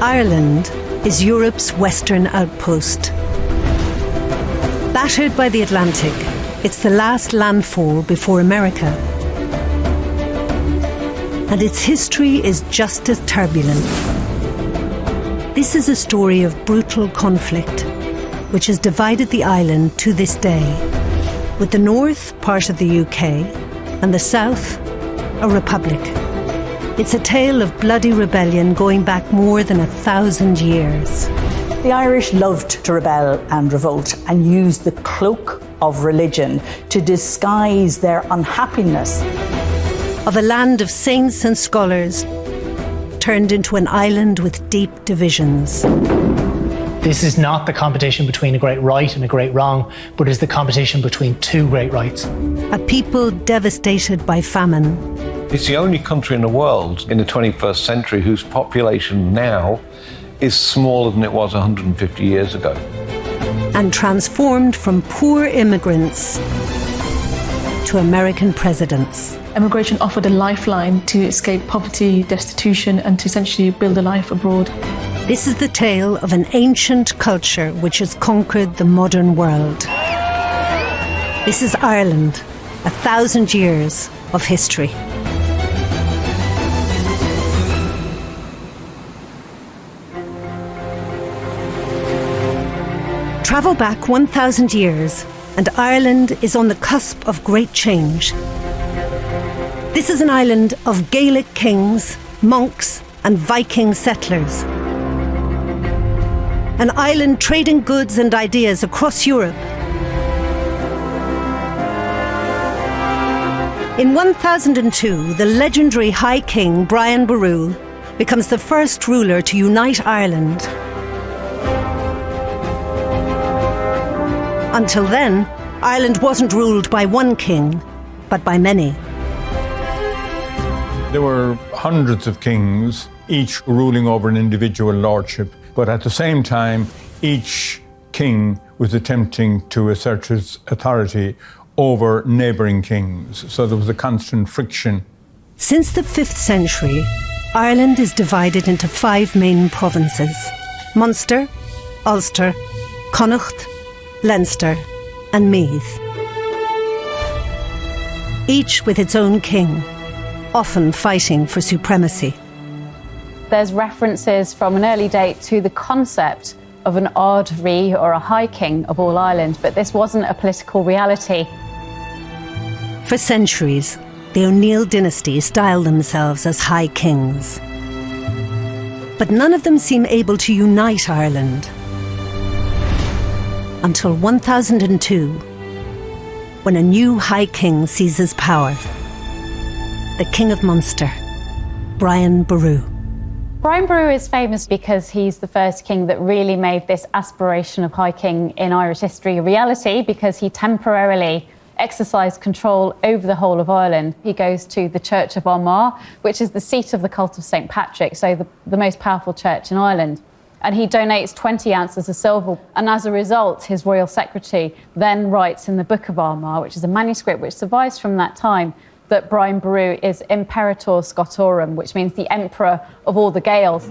Ireland is Europe's western outpost. Battered by the Atlantic, it's the last landfall before America. And its history is just as turbulent. This is a story of brutal conflict, which has divided the island to this day, with the north part of the UK and the south a republic. It's a tale of bloody rebellion going back more than 1,000 years. The Irish loved to rebel and revolt and use the cloak of religion to disguise their unhappiness. Of a land of saints and scholars turned into an island with deep divisions. This is not the competition between a great right and a great wrong, but is the competition between two great rights. A people devastated by famine. It's the only country in the world in the 21st century whose population now is smaller than it was 150 years ago. And transformed from poor immigrants to American presidents. Immigration offered a lifeline to escape poverty, destitution, and to essentially build a life abroad. This is the tale of an ancient culture which has conquered the modern world. This is Ireland, 1,000 years of history. Travel back 1,000 years, and Ireland is on the cusp of great change. This is an island of Gaelic kings, monks, and Viking settlers. An island trading goods and ideas across Europe. In 1002, the legendary High King Brian Boru becomes the first ruler to unite Ireland. Until then, Ireland wasn't ruled by one king, but by many. There were hundreds of kings, each ruling over an individual lordship, but at the same time, each king was attempting to assert his authority over neighbouring kings. So there was a constant friction. Since the 5th century, Ireland is divided into 5 main provinces: Munster, Ulster, Connacht, Leinster and Meath. Each with its own king, often fighting for supremacy. There's references from an early date to the concept of an Ard Rí or a High King of all Ireland, but this wasn't a political reality. For centuries, the O'Neill dynasty styled themselves as High Kings. But none of them seem able to unite Ireland. Until 1002, when a new High King seizes power. The King of Munster, Brian Boru. Brian Boru is famous because he's the first king that really made this aspiration of High King in Irish history a reality, because he temporarily exercised control over the whole of Ireland. He goes to the Church of Armagh, which is the seat of the cult of St. Patrick, so the most powerful church in Ireland. And he donates 20 ounces of silver. And as a result, his royal secretary then writes in the Book of Armagh, which is a manuscript which survives from that time, that Brian Boru is Imperator Scotorum, which means the emperor of all the Gaels.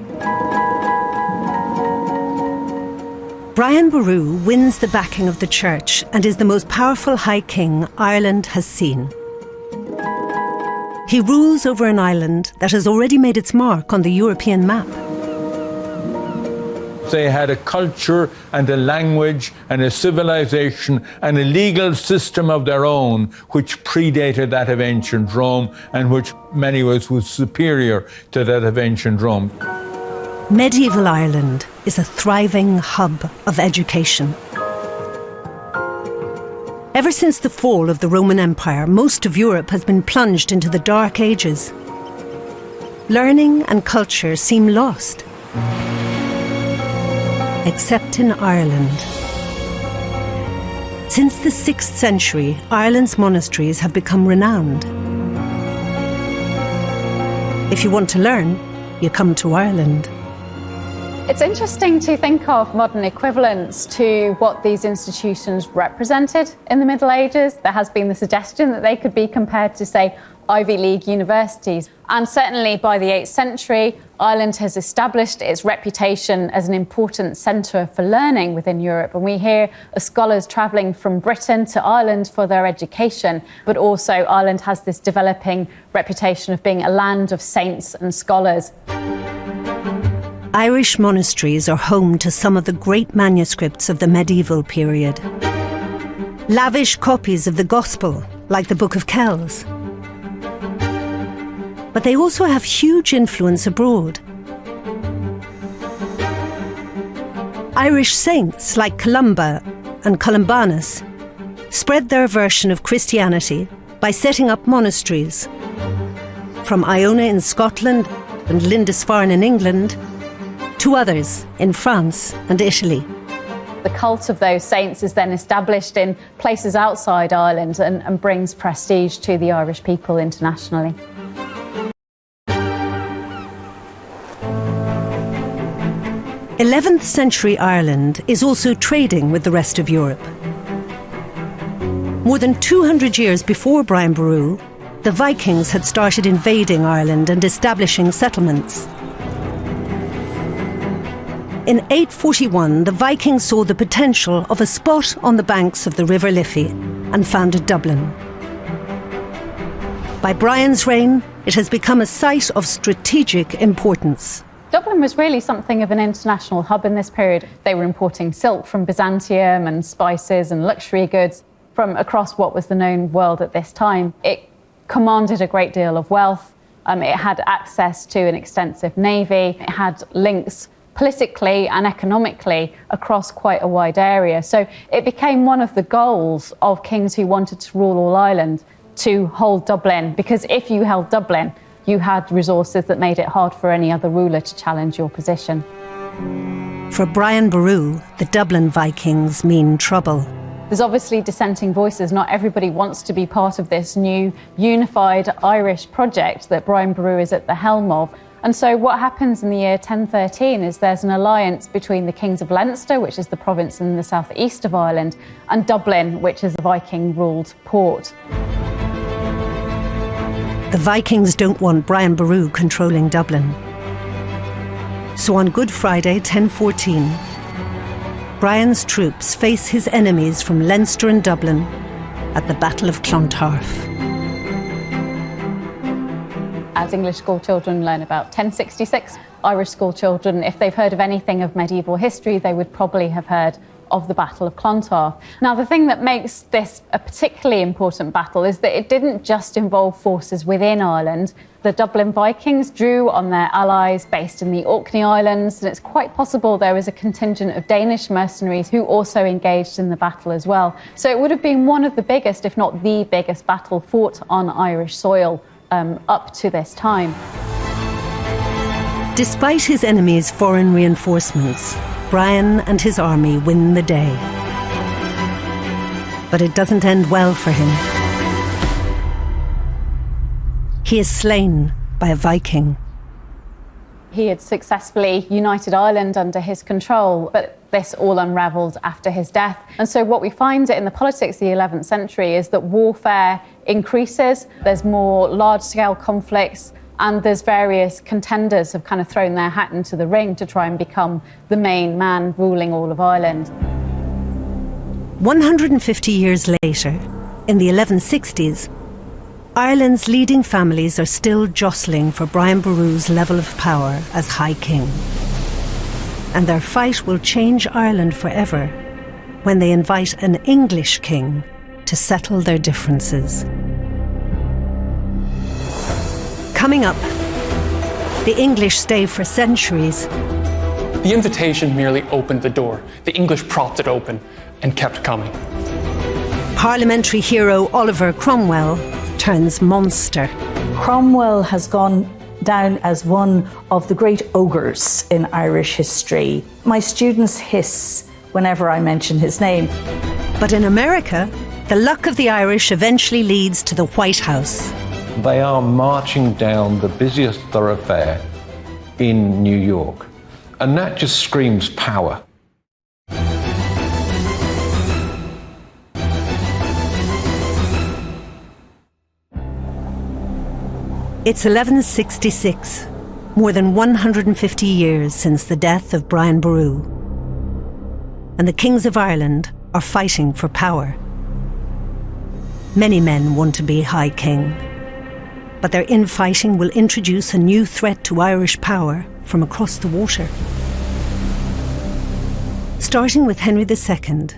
Brian Boru wins the backing of the church and is the most powerful High King Ireland has seen. He rules over an island that has already made its mark on the European map. They had a culture and a language and a civilization and a legal system of their own which predated that of ancient Rome and which many ways was superior to that of ancient Rome. Medieval Ireland is a thriving hub of education. Ever since the fall of the Roman Empire, most of Europe has been plunged into the Dark Ages. Learning and culture seem lost. Except in Ireland. Since the 6th century, Ireland's monasteries have become renowned. If you want to learn, you come to Ireland. It's interesting to think of modern equivalents to what these institutions represented in the Middle Ages. There has been the suggestion that they could be compared to, say, Ivy League universities. And certainly by the 8th century, Ireland has established its reputation as an important centre for learning within Europe, and we hear of scholars travelling from Britain to Ireland for their education, but also Ireland has this developing reputation of being a land of saints and scholars. Irish monasteries are home to some of the great manuscripts of the medieval period. Lavish copies of the Gospel, like the Book of Kells. But they also have huge influence abroad. Irish saints like Columba and Columbanus spread their version of Christianity by setting up monasteries. From Iona in Scotland and Lindisfarne in England, to others in France and Italy. The cult of those saints is then established in places outside Ireland and brings prestige to the Irish people internationally. '11th century Ireland is also trading with the rest of Europe. More than 200 years before Brian Boru, the Vikings had started invading Ireland and establishing settlements. In 841, the Vikings saw the potential of a spot on the banks of the River Liffey and founded Dublin. By Brian's reign, it has become a site of strategic importance. Dublin was really something of an international hub in this period. They were importing silk from Byzantium and spices and luxury goods from across what was the known world at this time. It commanded a great deal of wealth. It had access to an extensive navy. It had links politically and economically across quite a wide area. So it became one of the goals of kings who wanted to rule all Ireland to hold Dublin, because if you held Dublin, you had resources that made it hard for any other ruler to challenge your position. For Brian Boru, the Dublin Vikings mean trouble. There's obviously dissenting voices. Not everybody wants to be part of this new unified Irish project that Brian Boru is at the helm of. And so what happens in the year 1013 is there's an alliance between the kings of Leinster, which is the province in the southeast of Ireland, and Dublin, which is a Viking-ruled port. The Vikings don't want Brian Boru controlling Dublin. So on Good Friday 1014, Brian's troops face his enemies from Leinster and Dublin at the Battle of Clontarf. As English school children learn about 1066, Irish school children, if they've heard of anything of medieval history, they would probably have heard of the Battle of Clontarf. Now, the thing that makes this a particularly important battle is that it didn't just involve forces within Ireland. The Dublin Vikings drew on their allies based in the Orkney Islands, and it's quite possible there was a contingent of Danish mercenaries who also engaged in the battle as well. So it would have been one of the biggest, if not the biggest, battle fought on Irish soil up to this time. Despite his enemies' foreign reinforcements, Brian and his army win the day. But it doesn't end well for him. He is slain by a Viking. He had successfully united Ireland under his control, but this all unravelled after his death. And so what we find in the politics of the 11th century is that warfare increases, there's more large-scale conflicts, and there's various contenders have kind of thrown their hat into the ring to try and become the main man ruling all of Ireland. 150 years later, in the 1160s, Ireland's leading families are still jostling for Brian Boru's level of power as High King. And their fight will change Ireland forever when they invite an English king to settle their differences. Coming up, the English stay for centuries. The invitation merely opened the door. The English propped it open and kept coming. Parliamentary hero Oliver Cromwell turns monster. Cromwell has gone down as one of the great ogres in Irish history. My students hiss whenever I mention his name. But in America, the luck of the Irish eventually leads to the White House. They are marching down the busiest thoroughfare in New York, and that just screams power. It's 1166, more than 150 years since the death of Brian Boru, and the kings of Ireland are fighting for power. Many men want to be High King, but their infighting will introduce a new threat to Irish power from across the water. Starting with Henry II,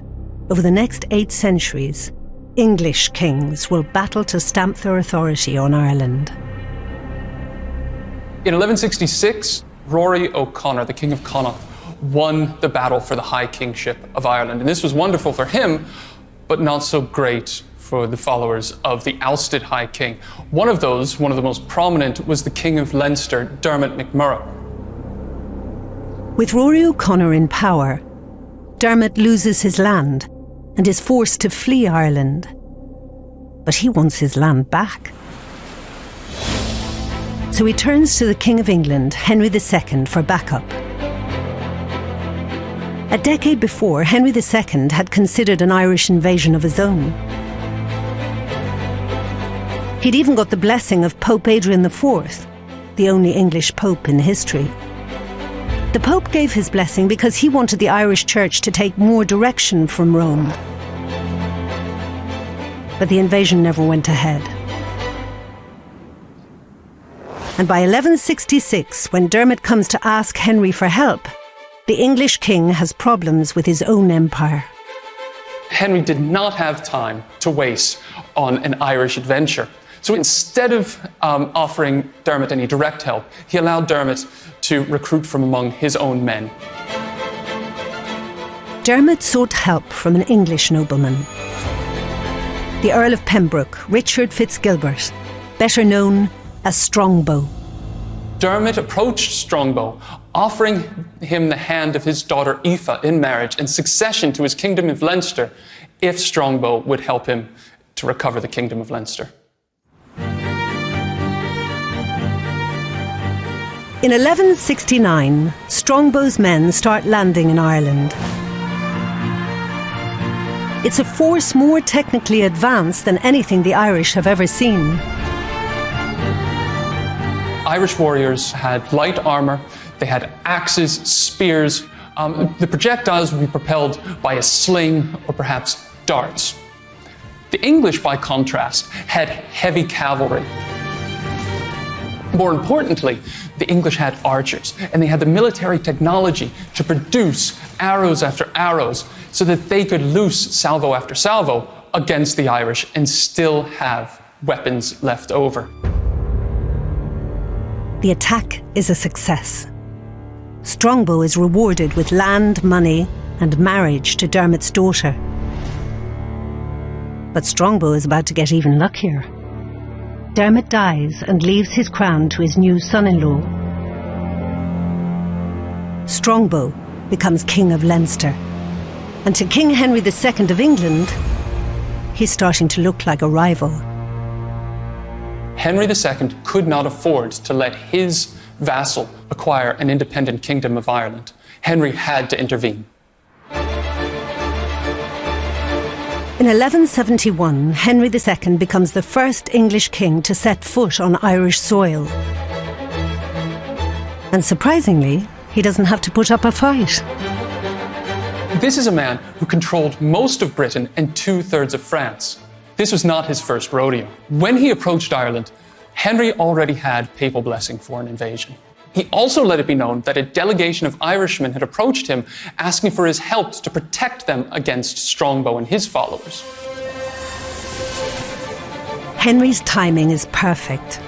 over the next 8 centuries, English kings will battle to stamp their authority on Ireland. In 1166, Rory O'Connor, the King of Connaught, won the battle for the High Kingship of Ireland. And this was wonderful for him, but not so great for the followers of the ousted High King. One of the most prominent, was the King of Leinster, Dermot McMurrough. With Rory O'Connor in power, Dermot loses his land and is forced to flee Ireland. But he wants his land back. So he turns to the King of England, Henry II, for backup. A decade before, Henry II had considered an Irish invasion of his own. He'd even got the blessing of Pope Adrian IV, the only English pope in history. The Pope gave his blessing because he wanted the Irish Church to take more direction from Rome. But the invasion never went ahead. And by 1166, when Dermot comes to ask Henry for help, the English king has problems with his own empire. Henry did not have time to waste on an Irish adventure. So instead of offering Dermot any direct help, he allowed Dermot to recruit from among his own men. Dermot sought help from an English nobleman, the Earl of Pembroke, Richard Fitzgilbert, better known as Strongbow. Dermot approached Strongbow, offering him the hand of his daughter Aoife in marriage and succession to his kingdom of Leinster if Strongbow would help him to recover the kingdom of Leinster. In 1169, Strongbow's men start landing in Ireland. It's a force more technically advanced than anything the Irish have ever seen. Irish warriors had light armour, they had axes, spears. The projectiles would be propelled by a sling or perhaps darts. The English, by contrast, had heavy cavalry. More importantly, the English had archers, and they had the military technology to produce arrows after arrows so that they could loose salvo after salvo against the Irish and still have weapons left over. The attack is a success. Strongbow is rewarded with land, money, and marriage to Dermot's daughter. But Strongbow is about to get even luckier. Dermot dies and leaves his crown to his new son-in-law. Strongbow becomes King of Leinster. And to King Henry II of England, he's starting to look like a rival. Henry II could not afford to let his vassal acquire an independent kingdom of Ireland. Henry had to intervene. In 1171, Henry II becomes the first English king to set foot on Irish soil. And surprisingly, he doesn't have to put up a fight. This is a man who controlled most of Britain and 2/3 of France. This was not his first rodeo. When he approached Ireland, Henry already had papal blessing for an invasion. He also let it be known that a delegation of Irishmen had approached him asking for his help to protect them against Strongbow and his followers. Henry's timing is perfect.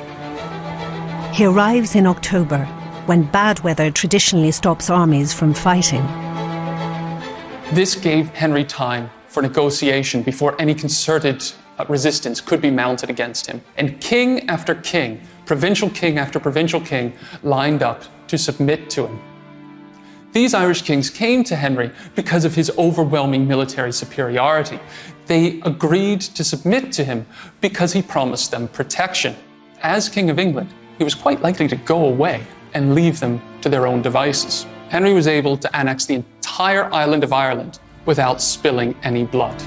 He arrives in October, when bad weather traditionally stops armies from fighting. This gave Henry time for negotiation before any concerted resistance could be mounted against him. And king after king, provincial king after provincial king, lined up to submit to him. These Irish kings came to Henry because of his overwhelming military superiority. They agreed to submit to him because he promised them protection. As King of England, he was quite likely to go away and leave them to their own devices. Henry was able to annex the entire island of Ireland without spilling any blood.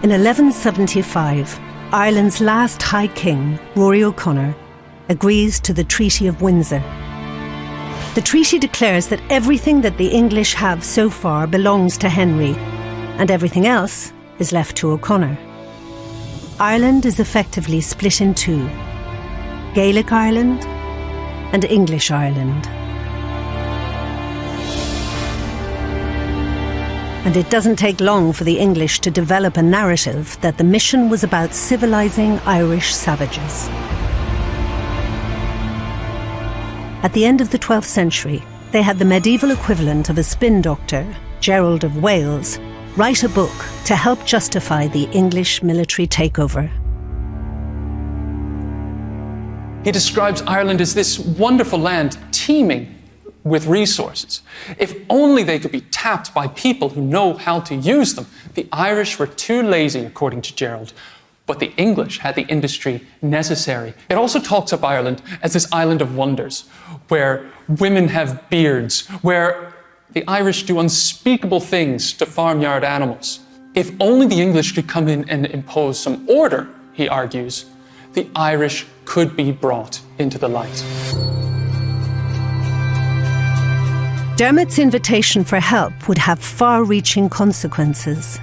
In 1175, Ireland's last High King, Rory O'Connor, agrees to the Treaty of Windsor. The treaty declares that everything that the English have so far belongs to Henry, and everything else is left to O'Connor. Ireland is effectively split in two: Gaelic Ireland and English Ireland. And it doesn't take long for the English to develop a narrative that the mission was about civilizing Irish savages. At the end of the 12th century, they had the medieval equivalent of a spin doctor, Gerald of Wales, write a book to help justify the English military takeover. He describes Ireland as this wonderful land teeming with resources. If only they could be tapped by people who know how to use them. The Irish were too lazy, according to Gerald, but the English had the industry necessary. It also talks of Ireland as this island of wonders, where women have beards, where the Irish do unspeakable things to farmyard animals. If only the English could come in and impose some order, he argues, the Irish could be brought into the light. Dermot's invitation for help would have far-reaching consequences.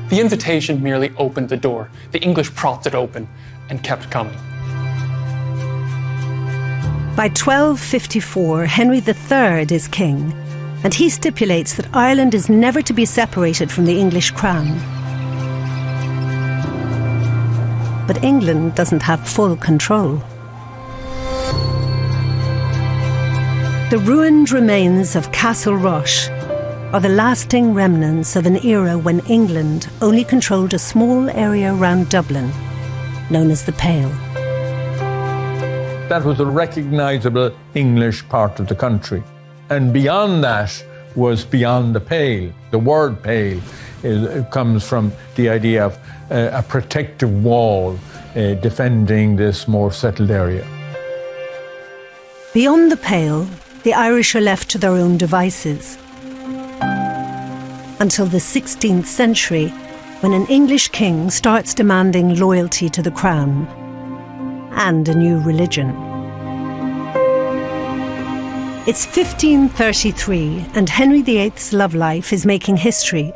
The invitation merely opened the door. The English propped it open and kept coming. By 1254, Henry III is king, and he stipulates that Ireland is never to be separated from the English crown. But England doesn't have full control. The ruined remains of Castle Roche are the lasting remnants of an era when England only controlled a small area around Dublin, known as the Pale. That was a recognisable English part of the country. And beyond that was beyond the Pale. The word Pale comes from the idea of a protective wall defending this more settled area. Beyond the Pale, the Irish are left to their own devices. Until the 16th century, when an English king starts demanding loyalty to the crown and a new religion. It's 1533, and Henry VIII's love life is making history.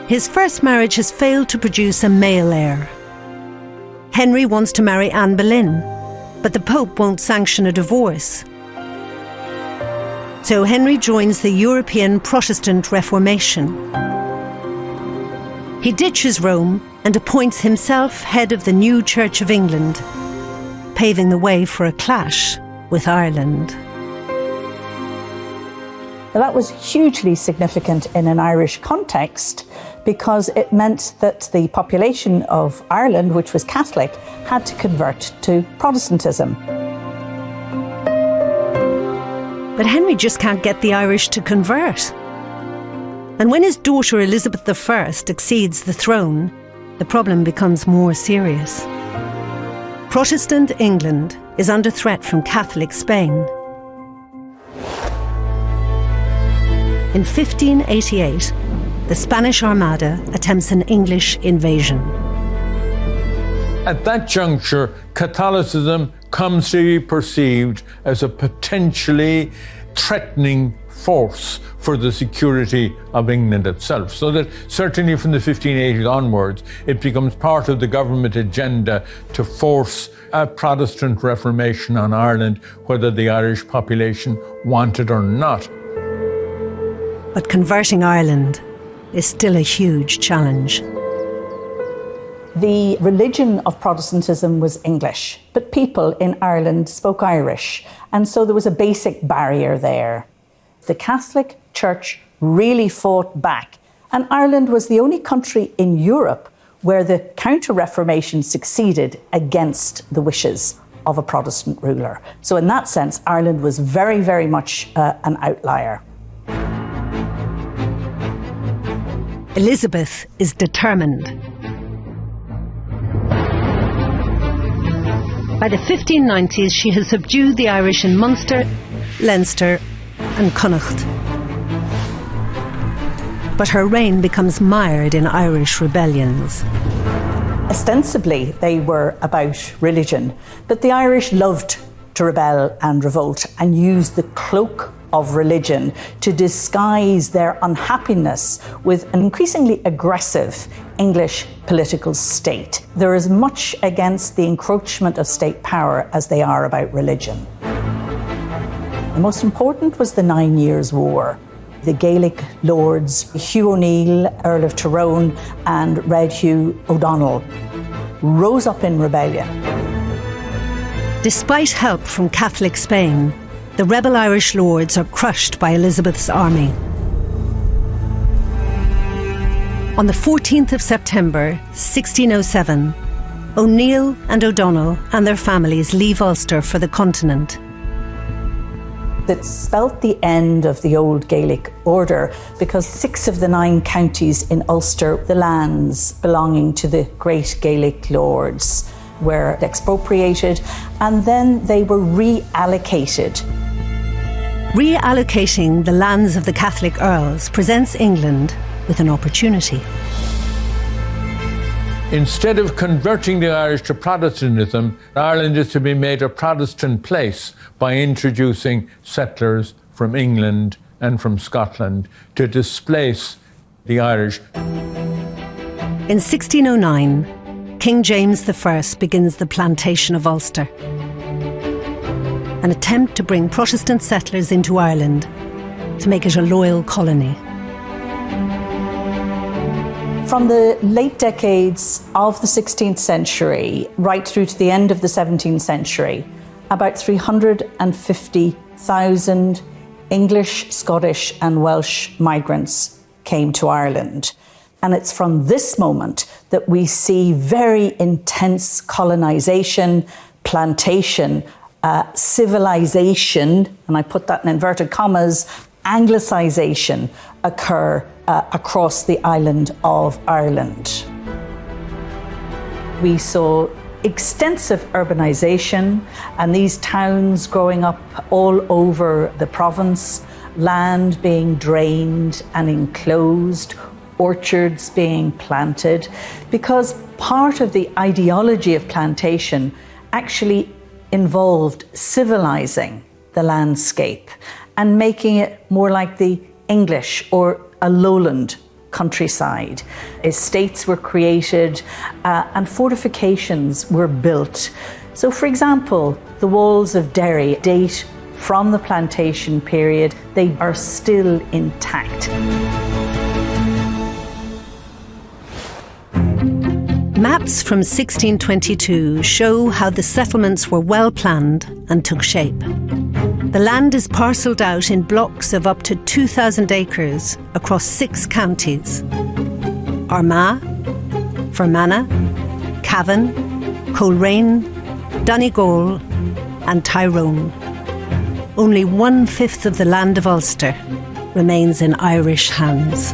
His first marriage has failed to produce a male heir. Henry wants to marry Anne Boleyn, but the Pope won't sanction a divorce. So Henry joins the European Protestant Reformation. He ditches Rome and appoints himself head of the new Church of England, paving the way for a clash with Ireland. That was hugely significant in an Irish context because it meant that the population of Ireland, which was Catholic, had to convert to Protestantism. But Henry just can't get the Irish to convert. And when his daughter Elizabeth I exceeds the throne, the problem becomes more serious. Protestant England is under threat from Catholic Spain. In 1588, the Spanish Armada attempts an English invasion. At that juncture, Catholicism comes to be perceived as a potentially threatening force for the security of England itself. So that certainly from the 1580s onwards, it becomes part of the government agenda to force a Protestant Reformation on Ireland, whether the Irish population want it or not. But converting Ireland is still a huge challenge. The religion of Protestantism was English, but people in Ireland spoke Irish, and so there was a basic barrier there. The Catholic Church really fought back, and Ireland was the only country in Europe where the Counter-Reformation succeeded against the wishes of a Protestant ruler. So in that sense, Ireland was very, very much an outlier. Elizabeth is determined. By the 1590s, she has subdued the Irish in Munster, Leinster and Connacht. But her reign becomes mired in Irish rebellions. Ostensibly, they were about religion, but the Irish loved to rebel and revolt and use the cloak of religion to disguise their unhappiness with an increasingly aggressive English political state. They're as much against the encroachment of state power as they are about religion. The most important was the 9 Years' War. The Gaelic lords, Hugh O'Neill, Earl of Tyrone, and Red Hugh O'Donnell, rose up in rebellion. Despite help from Catholic Spain, the rebel Irish lords are crushed by Elizabeth's army. On the 14th of September, 1607, O'Neill and O'Donnell and their families leave Ulster for the continent. It spelt the end of the old Gaelic order because 6 of the 9 counties in Ulster, the lands belonging to the great Gaelic lords, were expropriated and then they were reallocated. Reallocating the lands of the Catholic earls presents England with an opportunity. Instead of converting the Irish to Protestantism, Ireland is to be made a Protestant place by introducing settlers from England and from Scotland to displace the Irish. In 1609, King James I begins the plantation of Ulster, an attempt to bring Protestant settlers into Ireland to make it a loyal colony. From the late decades of the 16th century right through to the end of the 17th century, about 350,000 English, Scottish and Welsh migrants came to Ireland. And it's from this moment that we see very intense colonisation, plantation, civilization, and I put that in inverted commas, Anglicisation occur across the island of Ireland. We saw extensive urbanisation and these towns growing up all over the province, land being drained and enclosed, orchards being planted, because part of the ideology of plantation actually involved civilizing the landscape and making it more like the English or a lowland countryside. Estates were created and fortifications were built. So, for example, the walls of Derry date from the plantation period. They are still intact. Maps from 1622 show how the settlements were well planned and took shape. The land is parcelled out in blocks of up to 2,000 acres across 6 counties: Armagh, Fermanagh, Cavan, Coleraine, Donegal and Tyrone. Only 1/5 of the land of Ulster remains in Irish hands.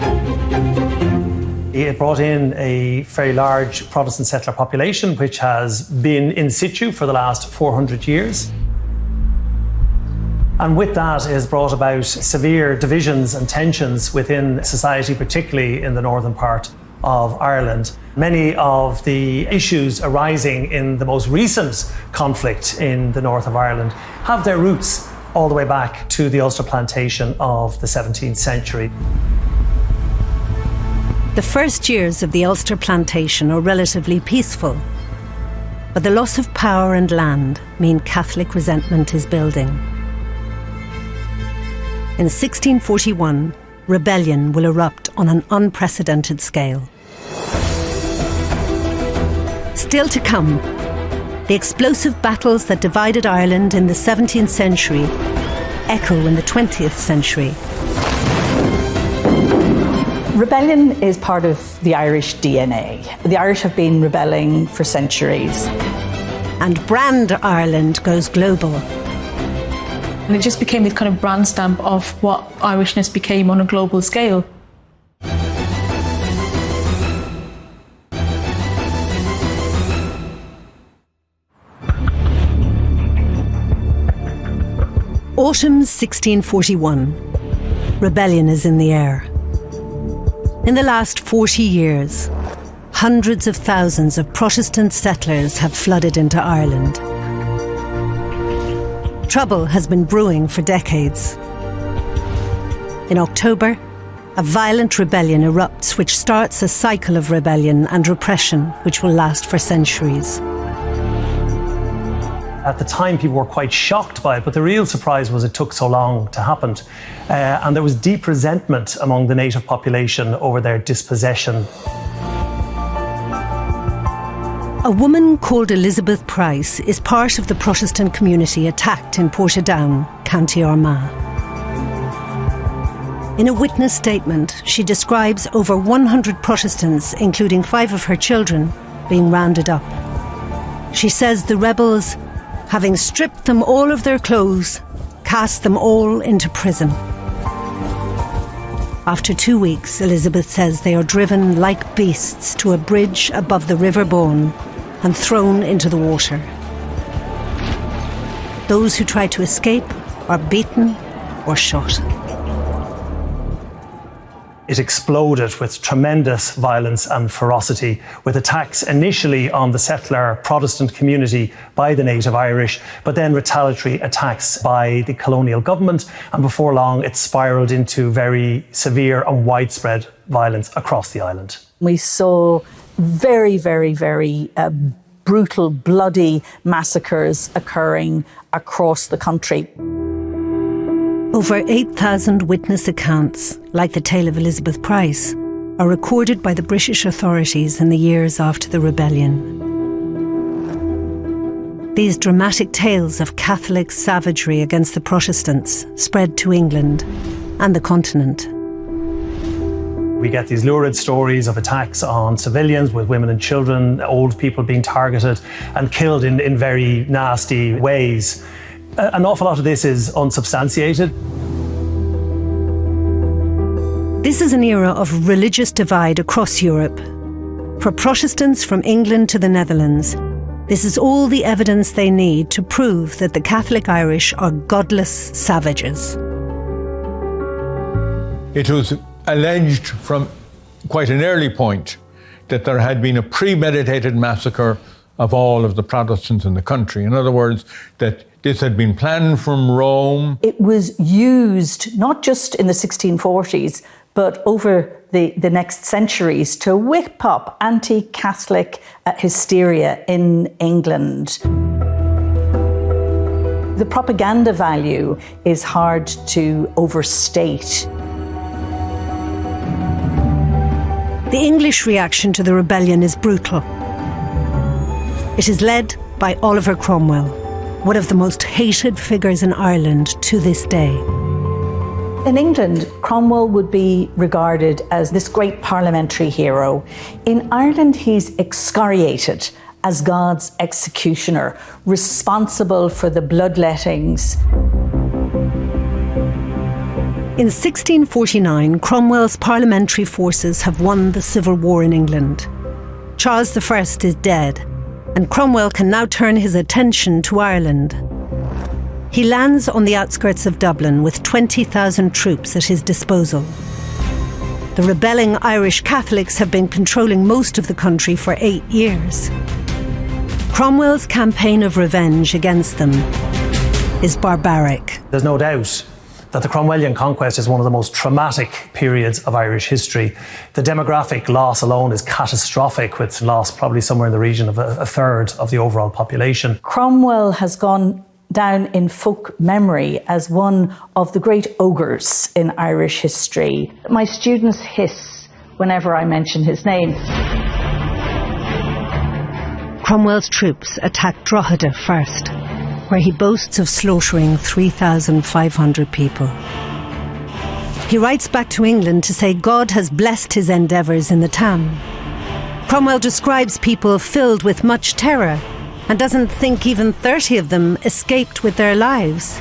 It brought in a very large Protestant settler population, which has been in situ for the last 400 years. And with that, it has brought about severe divisions and tensions within society, particularly in the northern part of Ireland. Many of the issues arising in the most recent conflict in the north of Ireland have their roots all the way back to the Ulster plantation of the 17th century. The first years of the Ulster plantation are relatively peaceful, but the loss of power and land mean Catholic resentment is building. In 1641, rebellion will erupt on an unprecedented scale. Still to come, the explosive battles that divided Ireland in the 17th century echo in the 20th century. Rebellion is part of the Irish DNA. The Irish have been rebelling for centuries. And Brand Ireland goes global. And it just became the kind of brand stamp of what Irishness became on a global scale. Autumn 1641. Rebellion is in the air. In the last 40 years, hundreds of thousands of Protestant settlers have flooded into Ireland. Trouble has been brewing for decades. In October, a violent rebellion erupts which starts a cycle of rebellion and repression which will last for centuries. At the time, people were quite shocked by it, but the real surprise was it took so long to happen. And there was deep resentment among the native population over their dispossession. A woman called Elizabeth Price is part of the Protestant community attacked in Portadown, County Armagh. In a witness statement, she describes over 100 Protestants, including 5 of her children, being rounded up. She says the rebels, having stripped them all of their clothes, cast them all into prison. After 2 weeks, Elizabeth says they are driven like beasts to a bridge above the River Bourne and thrown into the water. Those who try to escape are beaten or shot. It exploded with tremendous violence and ferocity, with attacks initially on the settler Protestant community by the native Irish, but then retaliatory attacks by the colonial government, and before long it spiralled into very severe and widespread violence across the island. We saw very, very, very brutal, bloody massacres occurring across the country. Over 8,000 witness accounts, like the tale of Elizabeth Price, are recorded by the British authorities in the years after the rebellion. These dramatic tales of Catholic savagery against the Protestants spread to England and the continent. We get these lurid stories of attacks on civilians, with women and children, old people being targeted and killed in very nasty ways. An awful lot of this is unsubstantiated. This is an era of religious divide across Europe. For Protestants from England to the Netherlands, this is all the evidence they need to prove that the Catholic Irish are godless savages. It was alleged from quite an early point that there had been a premeditated massacre of all of the Protestants in the country. In other words, that this had been planned from Rome. It was used not just in the 1640s, but over the next centuries to whip up anti-Catholic hysteria in England. The propaganda value is hard to overstate. The English reaction to the rebellion is brutal. It is led by Oliver Cromwell, one of the most hated figures in Ireland to this day. In England, Cromwell would be regarded as this great parliamentary hero. In Ireland, he's excoriated as God's executioner, responsible for the bloodlettings. In 1649, Cromwell's parliamentary forces have won the civil war in England. Charles I is dead, and Cromwell can now turn his attention to Ireland. He lands on the outskirts of Dublin with 20,000 troops at his disposal. The rebelling Irish Catholics have been controlling most of the country for 8 years. Cromwell's campaign of revenge against them is barbaric. There's no doubt that the Cromwellian conquest is one of the most traumatic periods of Irish history. The demographic loss alone is catastrophic, with loss probably somewhere in the region of a third of the overall population. Cromwell has gone down in folk memory as one of the great ogres in Irish history. My students hiss whenever I mention his name. Cromwell's troops attacked Drogheda first, where he boasts of slaughtering 3,500 people. He writes back to England to say God has blessed his endeavours in the town. Cromwell describes people filled with much terror and doesn't think even 30 of them escaped with their lives.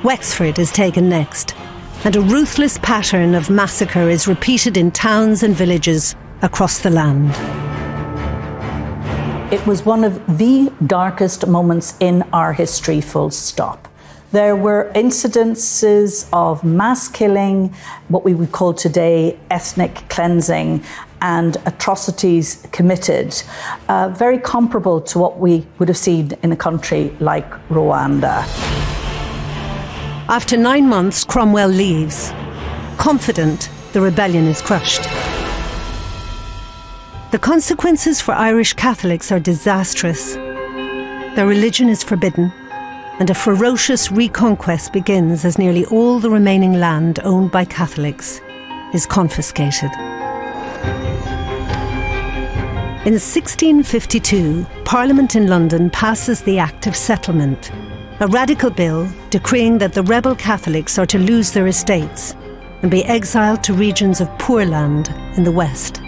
Wexford is taken next, and a ruthless pattern of massacre is repeated in towns and villages across the land. It was one of the darkest moments in our history, full stop. There were incidences of mass killing, what we would call today ethnic cleansing, and atrocities committed, very comparable to what we would have seen in a country like Rwanda. After 9 months, Cromwell leaves, confident the rebellion is crushed. The consequences for Irish Catholics are disastrous. Their religion is forbidden, and a ferocious reconquest begins as nearly all the remaining land owned by Catholics is confiscated. In 1652, Parliament in London passes the Act of Settlement, a radical bill decreeing that the rebel Catholics are to lose their estates and be exiled to regions of poor land in the west.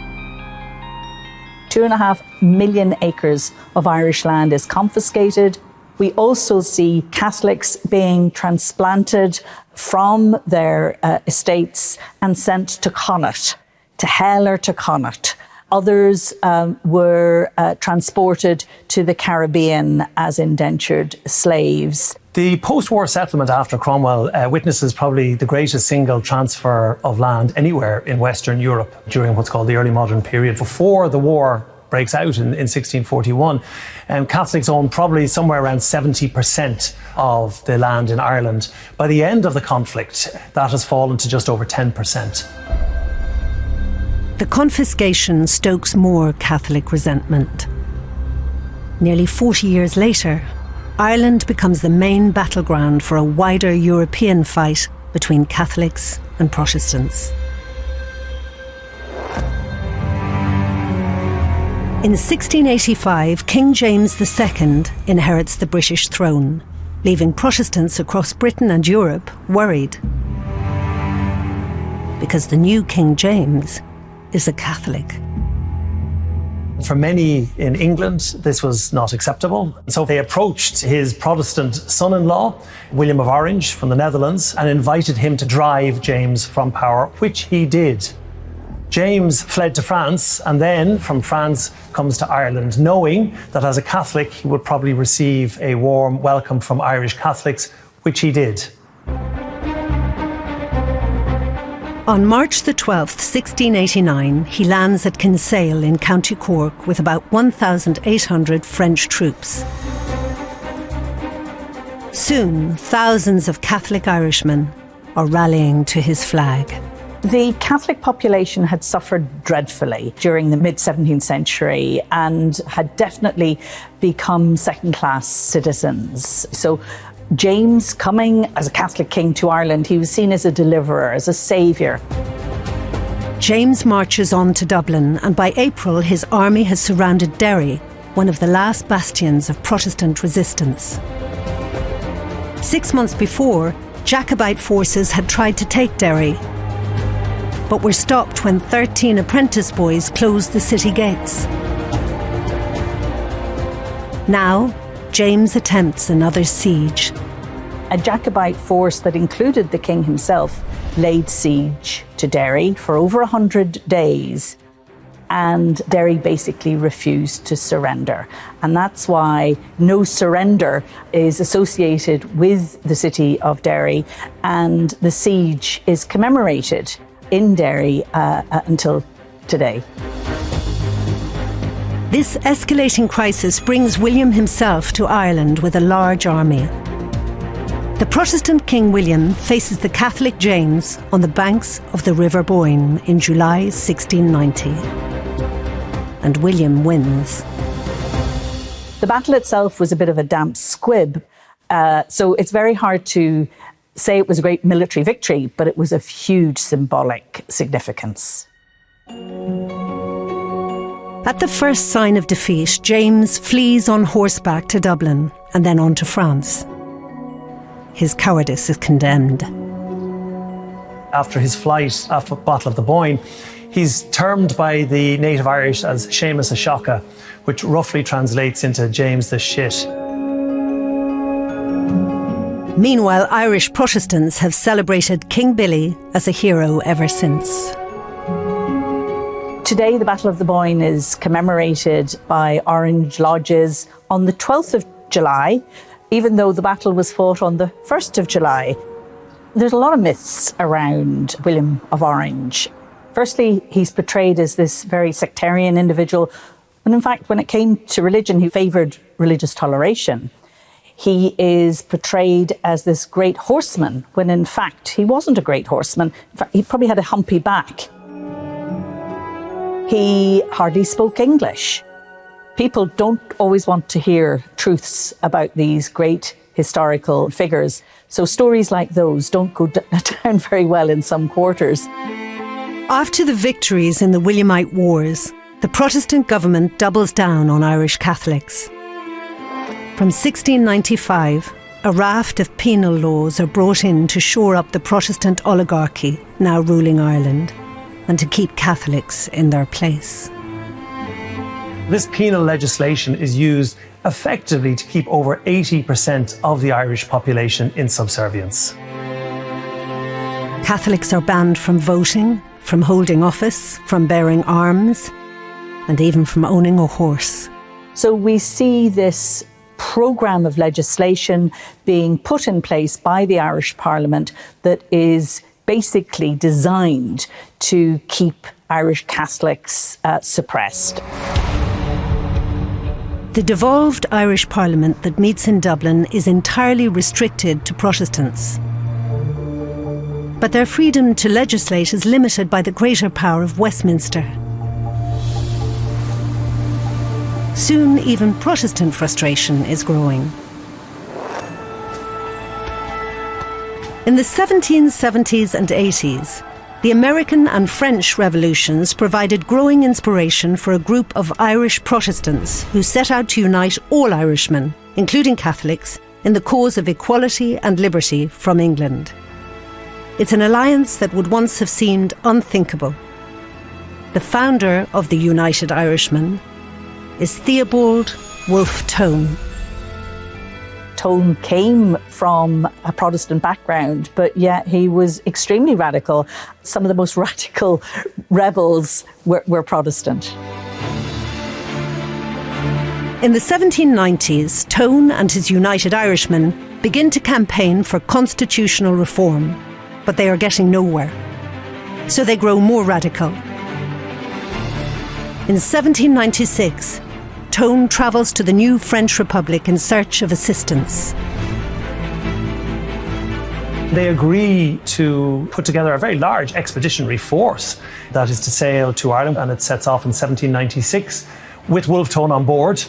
2.5 million acres of Irish land is confiscated. We also see Catholics being transplanted from their estates and sent to Connaught, to hell or to Connaught. Others were transported to the Caribbean as indentured slaves. The post-war settlement after Cromwell witnesses probably the greatest single transfer of land anywhere in Western Europe during what's called the early modern period. Before the war breaks out in 1641, Catholics owned probably somewhere around 70% of the land in Ireland. By the end of the conflict, that has fallen to just over 10%. The confiscation stokes more Catholic resentment. Nearly 40 years later, Ireland becomes the main battleground for a wider European fight between Catholics and Protestants. In 1685, King James II inherits the British throne, leaving Protestants across Britain and Europe worried. Because the new King James is a Catholic. For many in England, this was not acceptable. So they approached his Protestant son-in-law, William of Orange from the Netherlands, and invited him to drive James from power, which he did. James fled to France, and then from France comes to Ireland, knowing that as a Catholic he would probably receive a warm welcome from Irish Catholics, which he did. On March the 12th, 1689, he lands at Kinsale in County Cork with about 1,800 French troops. Soon, thousands of Catholic Irishmen are rallying to his flag. The Catholic population had suffered dreadfully during the mid-17th century and had definitely become second-class citizens. So James, coming as a Catholic king to Ireland, he was seen as a deliverer, as a saviour. James marches on to Dublin, and by April his army has surrounded Derry, one of the last bastions of Protestant resistance. 6 months before, Jacobite forces had tried to take Derry, but were stopped when 13 apprentice boys closed the city gates. Now, James attempts another siege. A Jacobite force that included the king himself laid siege to Derry for over 100 days, and Derry basically refused to surrender. And that's why no surrender is associated with the city of Derry, and the siege is commemorated in Derry until today. This escalating crisis brings William himself to Ireland with a large army. The Protestant King William faces the Catholic James on the banks of the River Boyne in July 1690. And William wins. The battle itself was a bit of a damp squib, so it's very hard to say it was a great military victory, but it was of huge symbolic significance. At the first sign of defeat, James flees on horseback to Dublin and then on to France. His cowardice is condemned. After his flight, after the Battle of the Boyne, he's termed by the native Irish as Seamus a Shocka, which roughly translates into James the Shit. Meanwhile, Irish Protestants have celebrated King Billy as a hero ever since. Today, the Battle of the Boyne is commemorated by Orange Lodges. On the 12th of July, even though the battle was fought on the 1st of July. There's a lot of myths around William of Orange. Firstly, he's portrayed as this very sectarian individual. And in fact, when it came to religion, he favoured religious toleration. He is portrayed as this great horseman, when in fact, he wasn't a great horseman. In fact, he probably had a humpy back. He hardly spoke English. People don't always want to hear truths about these great historical figures. So stories like those don't go down very well in some quarters. After the victories in the Williamite Wars, the Protestant government doubles down on Irish Catholics. From 1695, a raft of penal laws are brought in to shore up the Protestant oligarchy now ruling Ireland and to keep Catholics in their place. This penal legislation is used effectively to keep over 80% of the Irish population in subservience. Catholics are banned from voting, from holding office, from bearing arms, and even from owning a horse. So we see this programme of legislation being put in place by the Irish Parliament that is basically designed to keep Irish Catholics suppressed. The devolved Irish Parliament that meets in Dublin is entirely restricted to Protestants. But their freedom to legislate is limited by the greater power of Westminster. Soon, even Protestant frustration is growing. In the 1770s and 80s, the American and French revolutions provided growing inspiration for a group of Irish Protestants who set out to unite all Irishmen, including Catholics, in the cause of equality and liberty from England. It's an alliance that would once have seemed unthinkable. The founder of the United Irishmen is Theobald Wolfe Tone. Tone came from a Protestant background, but yet he was extremely radical. Some of the most radical rebels were Protestant. In the 1790s, Tone and his United Irishmen begin to campaign for constitutional reform, but they are getting nowhere. So they grow more radical. In 1796, Tone travels to the new French Republic in search of assistance. They agree to put together a very large expeditionary force that is to sail to Ireland, and it sets off in 1796 with Wolfe Tone on board.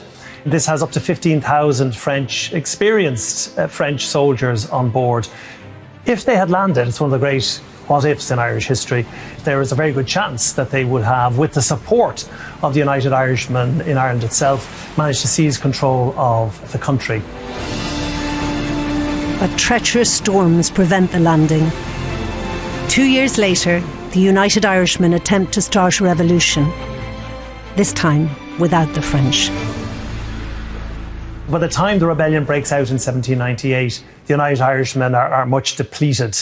This has up to 15,000 experienced French soldiers on board. If they had landed, it's one of the great what-ifs in Irish history, there is a very good chance that they would have, with the support of the United Irishmen in Ireland itself, managed to seize control of the country. But treacherous storms prevent the landing. 2 years later, the United Irishmen attempt to start a revolution, this time without the French. By the time the rebellion breaks out in 1798, the United Irishmen are much depleted.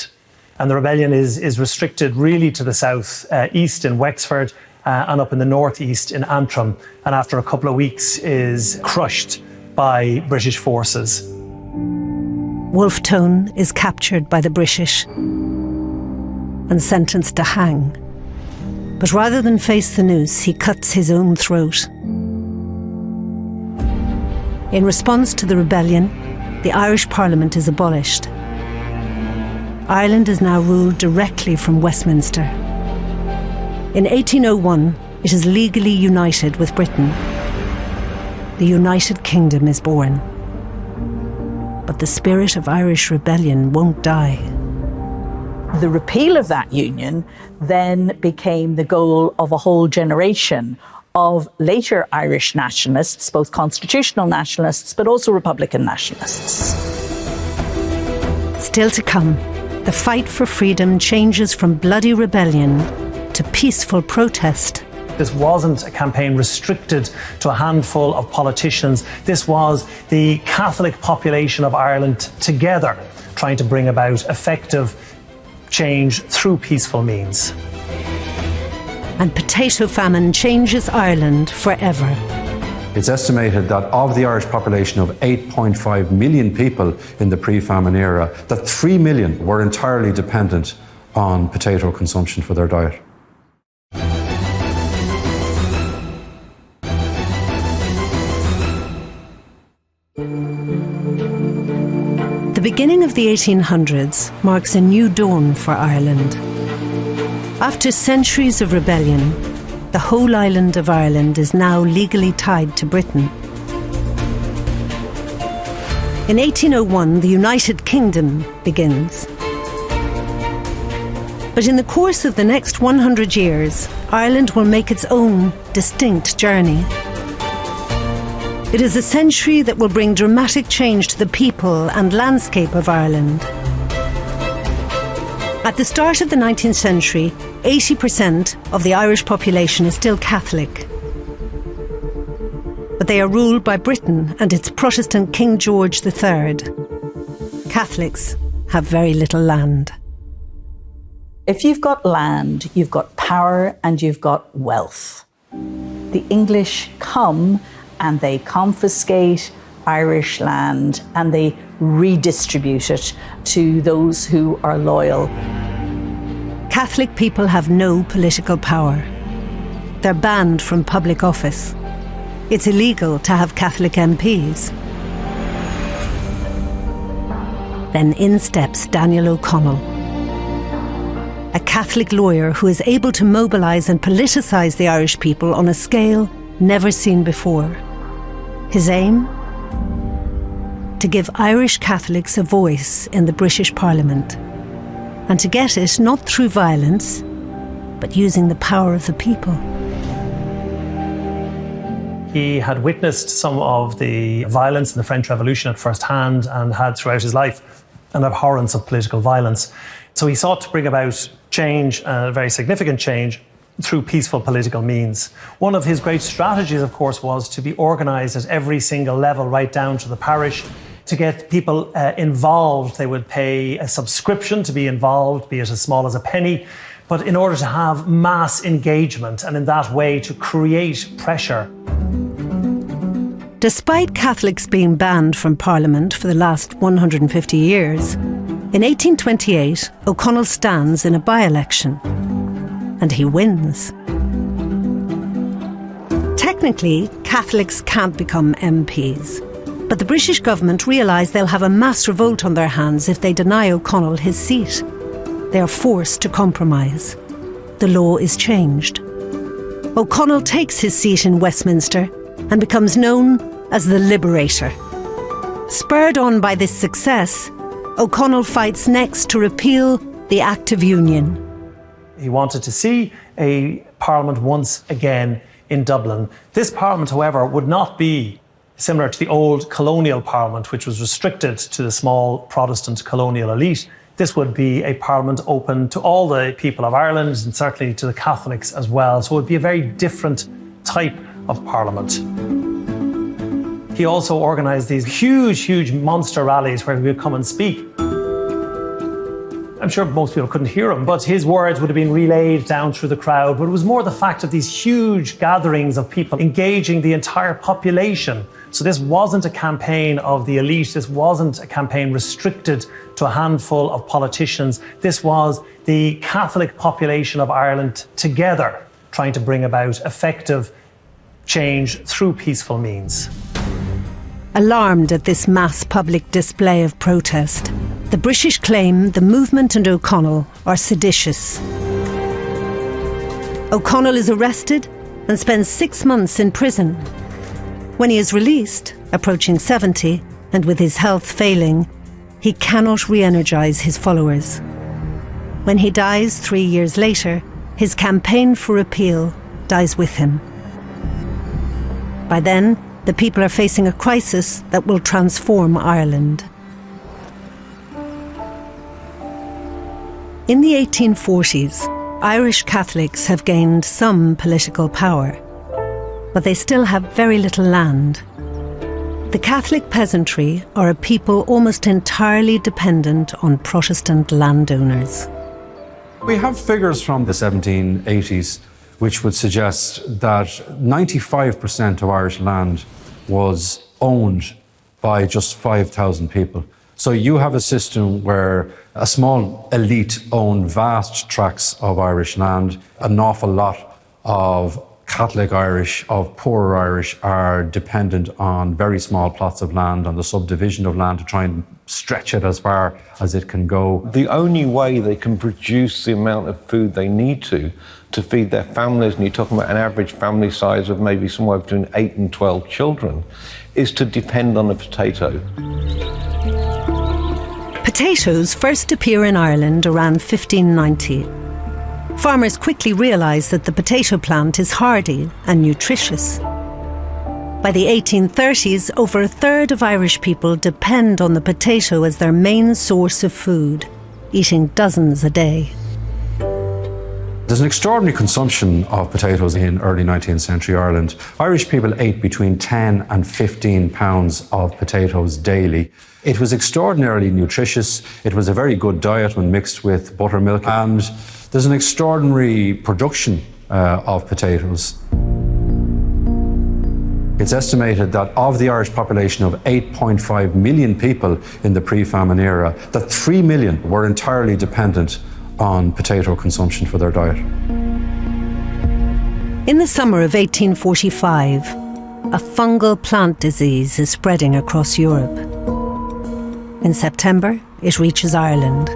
And the rebellion is restricted really to the south east in Wexford and up in the northeast in Antrim. And after a couple of weeks is crushed by British forces. Wolfe Tone is captured by the British and sentenced to hang. But rather than face the noose, he cuts his own throat. In response to the rebellion, the Irish Parliament is abolished. Ireland is now ruled directly from Westminster. In 1801, it is legally united with Britain. The United Kingdom is born. But the spirit of Irish rebellion won't die. The repeal of that union then became the goal of a whole generation of later Irish nationalists, both constitutional nationalists, but also Republican nationalists. Still to come, the fight for freedom changes from bloody rebellion to peaceful protest. This wasn't a campaign restricted to a handful of politicians. This was the Catholic population of Ireland together trying to bring about effective change through peaceful means. And potato famine changes Ireland forever. It's estimated that of the Irish population of 8.5 million people in the pre-famine era, that 3 million were entirely dependent on potato consumption for their diet. The beginning of the 1800s marks a new dawn for Ireland. After centuries of rebellion, the whole island of Ireland is now legally tied to Britain. In 1801, the United Kingdom begins. But in the course of the next 100 years, Ireland will make its own distinct journey. It is a century that will bring dramatic change to the people and landscape of Ireland. At the start of the 19th century, 80% of the Irish population is still Catholic. But they are ruled by Britain and its Protestant King George III. Catholics have very little land. If you've got land, you've got power and you've got wealth. The English come and they confiscate Irish land and they redistribute it to those who are loyal. Catholic people have no political power. They're banned from public office. It's illegal to have Catholic MPs. Then in steps Daniel O'Connell, a Catholic lawyer who is able to mobilise and politicise the Irish people on a scale never seen before. His aim? To give Irish Catholics a voice in the British Parliament, and to get it not through violence, but using the power of the people. He had witnessed some of the violence in the French Revolution at first hand and had throughout his life an abhorrence of political violence. So he sought to bring about change, a very significant change, through peaceful political means. One of his great strategies, of course, was to be organised at every single level, right down to the parish, to get people involved. They would pay a subscription to be involved, be it as small as a penny, but in order to have mass engagement and in that way to create pressure. Despite Catholics being banned from Parliament for the last 150 years, in 1828, O'Connell stands in a by-election, and he wins. Technically, Catholics can't become MPs, but the British government realise they'll have a mass revolt on their hands if they deny O'Connell his seat. They are forced to compromise. The law is changed. O'Connell takes his seat in Westminster and becomes known as the Liberator. Spurred on by this success, O'Connell fights next to repeal the Act of Union. He wanted to see a parliament once again in Dublin. This parliament, however, would not be similar to the old colonial parliament, which was restricted to the small Protestant colonial elite. This would be a parliament open to all the people of Ireland and certainly to the Catholics as well. So it would be a very different type of parliament. He also organised these huge monster rallies where he would come and speak. I'm sure most people couldn't hear him, but his words would have been relayed down through the crowd. But it was more the fact of these huge gatherings of people engaging the entire population. So this wasn't a campaign of the elite. This wasn't a campaign restricted to a handful of politicians. This was the Catholic population of Ireland together trying to bring about effective change through peaceful means. Alarmed at this mass public display of protest, the British claim the movement and O'Connell are seditious. O'Connell is arrested and spends 6 months in prison. When he is released, approaching 70, and with his health failing, he cannot re-energise his followers. When he dies 3 years later, his campaign for repeal dies with him. By then, the people are facing a crisis that will transform Ireland. In the 1840s, Irish Catholics have gained some political power, but they still have very little land. The Catholic peasantry are a people almost entirely dependent on Protestant landowners. We have figures from the 1780s which would suggest that 95% of Irish land was owned by just 5,000 people. So you have a system where a small elite own vast tracts of Irish land. An awful lot of Catholic Irish, of poorer Irish, are dependent on very small plots of land, on the subdivision of land to try and stretch it as far as it can go. The only way they can produce the amount of food they need to feed their families, and you're talking about an average family size of maybe somewhere between 8 and 12 children, is to depend on the potato. Potatoes first appear in Ireland around 1590. Farmers quickly realise that the potato plant is hardy and nutritious. By the 1830s, over a third of Irish people depend on the potato as their main source of food, eating dozens a day. There's an extraordinary consumption of potatoes in early 19th century Ireland. Irish people ate between 10 and 15 pounds of potatoes daily. It was extraordinarily nutritious. It was a very good diet when mixed with buttermilk. And there's an extraordinary production of potatoes. It's estimated that of the Irish population of 8.5 million people in the pre-famine era, that 3 million were entirely dependent on potato consumption for their diet. In the summer of 1845, a fungal plant disease is spreading across Europe. In September, it reaches Ireland,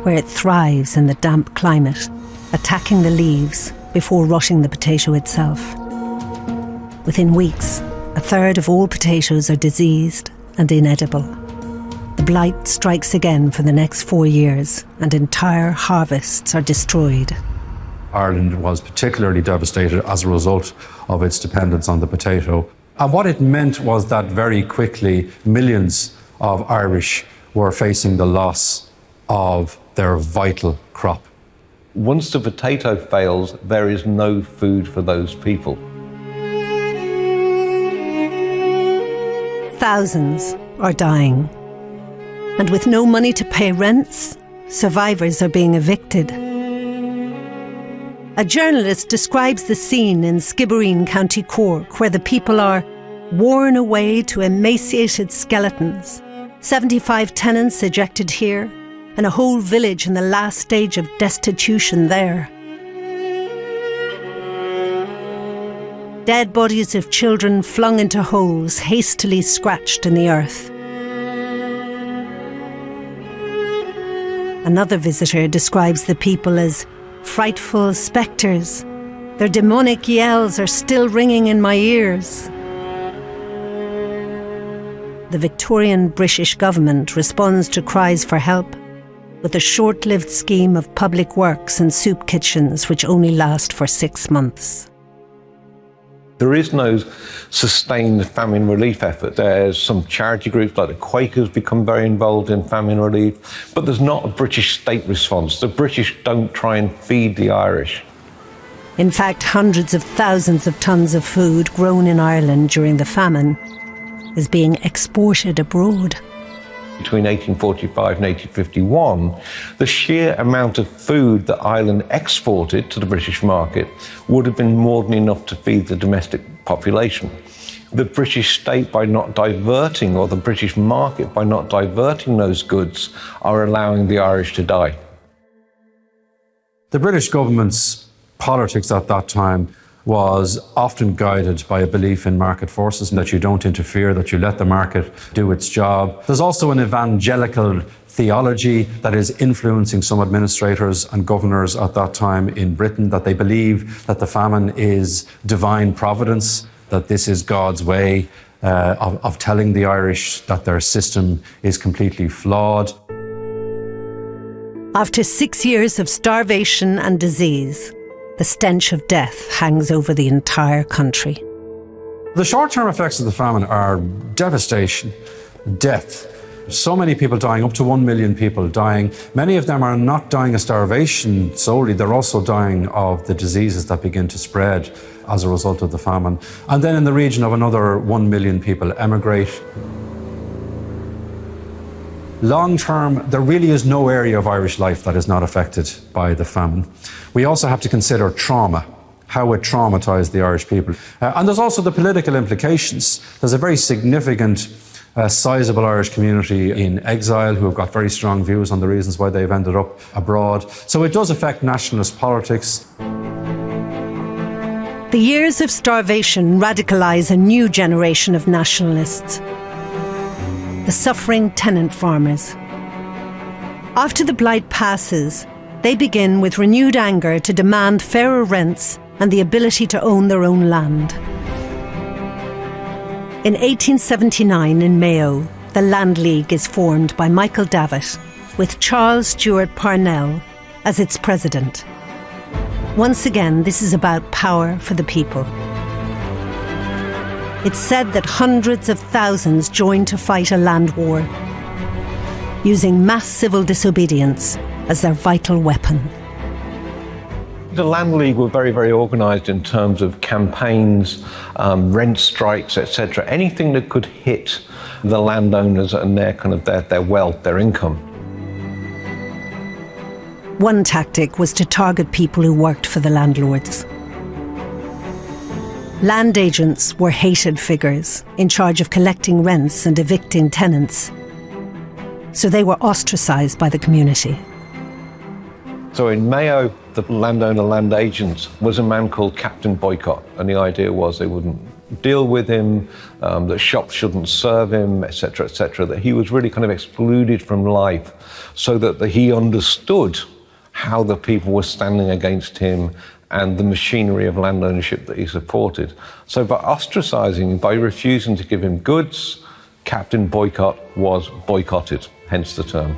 where it thrives in the damp climate, attacking the leaves before rotting the potato itself. Within weeks, a third of all potatoes are diseased and inedible. The blight strikes again for the next 4 years, and entire harvests are destroyed. Ireland was particularly devastated as a result of its dependence on the potato. And what it meant was that very quickly, millions of Irish were facing the loss of their vital crop. Once the potato fails, there is no food for those people. Thousands are dying. And with no money to pay rents, survivors are being evicted. A journalist describes the scene in Skibbereen, County Cork, where the people are worn away to emaciated skeletons, 75 tenants ejected here, and a whole village in the last stage of destitution there. Dead bodies of children flung into holes, hastily scratched in the earth. Another visitor describes the people as frightful spectres. Their demonic yells are still ringing in my ears. The Victorian British government responds to cries for help with a short-lived scheme of public works and soup kitchens which only last for 6 months. There is no sustained famine relief effort. There's some charity groups like the Quakers become very involved in famine relief, but there's not a British state response. The British don't try and feed the Irish. In fact, hundreds of thousands of tons of food grown in Ireland during the famine is being exported abroad. Between 1845 and 1851, the sheer amount of food that Ireland exported to the British market would have been more than enough to feed the domestic population. The British state, by not diverting, or the British market, by not diverting those goods, are allowing the Irish to die. The British government's politics at that time was often guided by a belief in market forces and that you don't interfere, that you let the market do its job. There's also an evangelical theology that is influencing some administrators and governors at that time in Britain, that they believe that the famine is divine providence, that this is God's way of telling the Irish that their system is completely flawed. After 6 years of starvation and disease, the stench of death hangs over the entire country. The short-term effects of the famine are devastation, death. So many people dying, up to 1 million people dying. Many of them are not dying of starvation solely, they're also dying of the diseases that begin to spread as a result of the famine. And then in the region of another 1 million people emigrate. Long term, there really is no area of Irish life that is not affected by the famine. We also have to consider trauma. how it traumatised the Irish people. And there's also the political implications. There's a very significant, sizable Irish community in exile who have got very strong views on the reasons why they've ended up abroad. So it does affect nationalist politics. The years of starvation radicalise a new generation of nationalists, the suffering tenant farmers. After the blight passes, they begin with renewed anger to demand fairer rents and the ability to own their own land. In 1879 in Mayo, the Land League is formed by Michael Davitt, with Charles Stewart Parnell as its president. Once again, this is about power for the people. It's said that hundreds of thousands joined to fight a land war, using mass civil disobedience as their vital weapon. The Land League were very, very organised in terms of campaigns, rent strikes, etc. Anything that could hit the landowners and their wealth, their income. One tactic was to target people who worked for the landlords. Land agents were hated figures in charge of collecting rents and evicting tenants, so they were ostracised by the community. So in Mayo, the landowner land agent was a man called Captain Boycott, and the idea was they wouldn't deal with him, that shops shouldn't serve him, etc., that he was really kind of excluded from life, so that he understood how the people were standing against him and the machinery of land ownership that he supported. So by ostracising, by refusing to give him goods, Captain Boycott was boycotted, hence the term.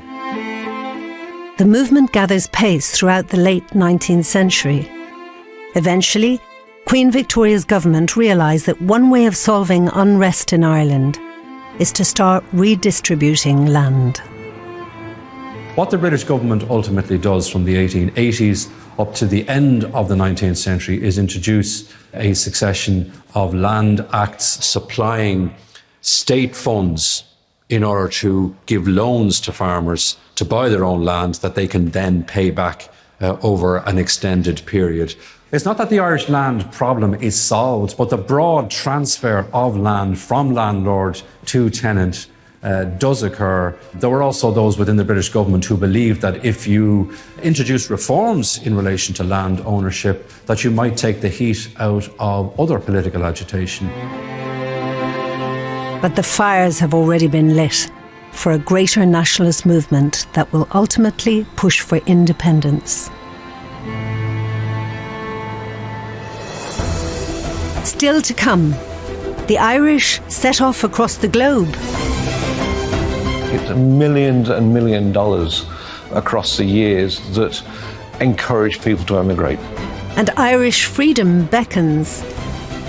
The movement gathers pace throughout the late 19th century. Eventually, Queen Victoria's government realised that one way of solving unrest in Ireland is to start redistributing land. What the British government ultimately does from the 1880s up to the end of the 19th century is introduce a succession of land acts supplying state funds in order to give loans to farmers to buy their own land that they can then pay back over an extended period. It's not that the Irish land problem is solved, but the broad transfer of land from landlord to tenant does occur. There were also those within the British government who believed that if you introduce reforms in relation to land ownership, that you might take the heat out of other political agitation. But the fires have already been lit for a greater nationalist movement that will ultimately push for independence. Still to come, the Irish set off across the globe. It's millions and millions of dollars across the years that encourage people to emigrate. And Irish freedom beckons.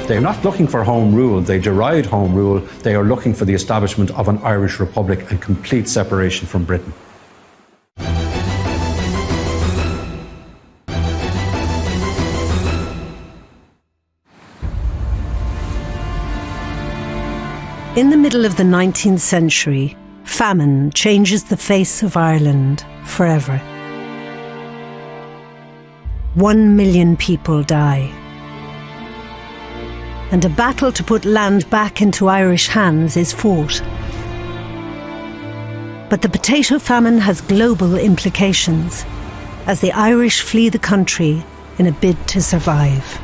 They're not looking for home rule, they deride home rule. They are looking for the establishment of an Irish republic and complete separation from Britain. In the middle of the 19th century, famine changes the face of Ireland forever. 1 million people die. And a battle to put land back into Irish hands is fought. But the potato famine has global implications as the Irish flee the country in a bid to survive.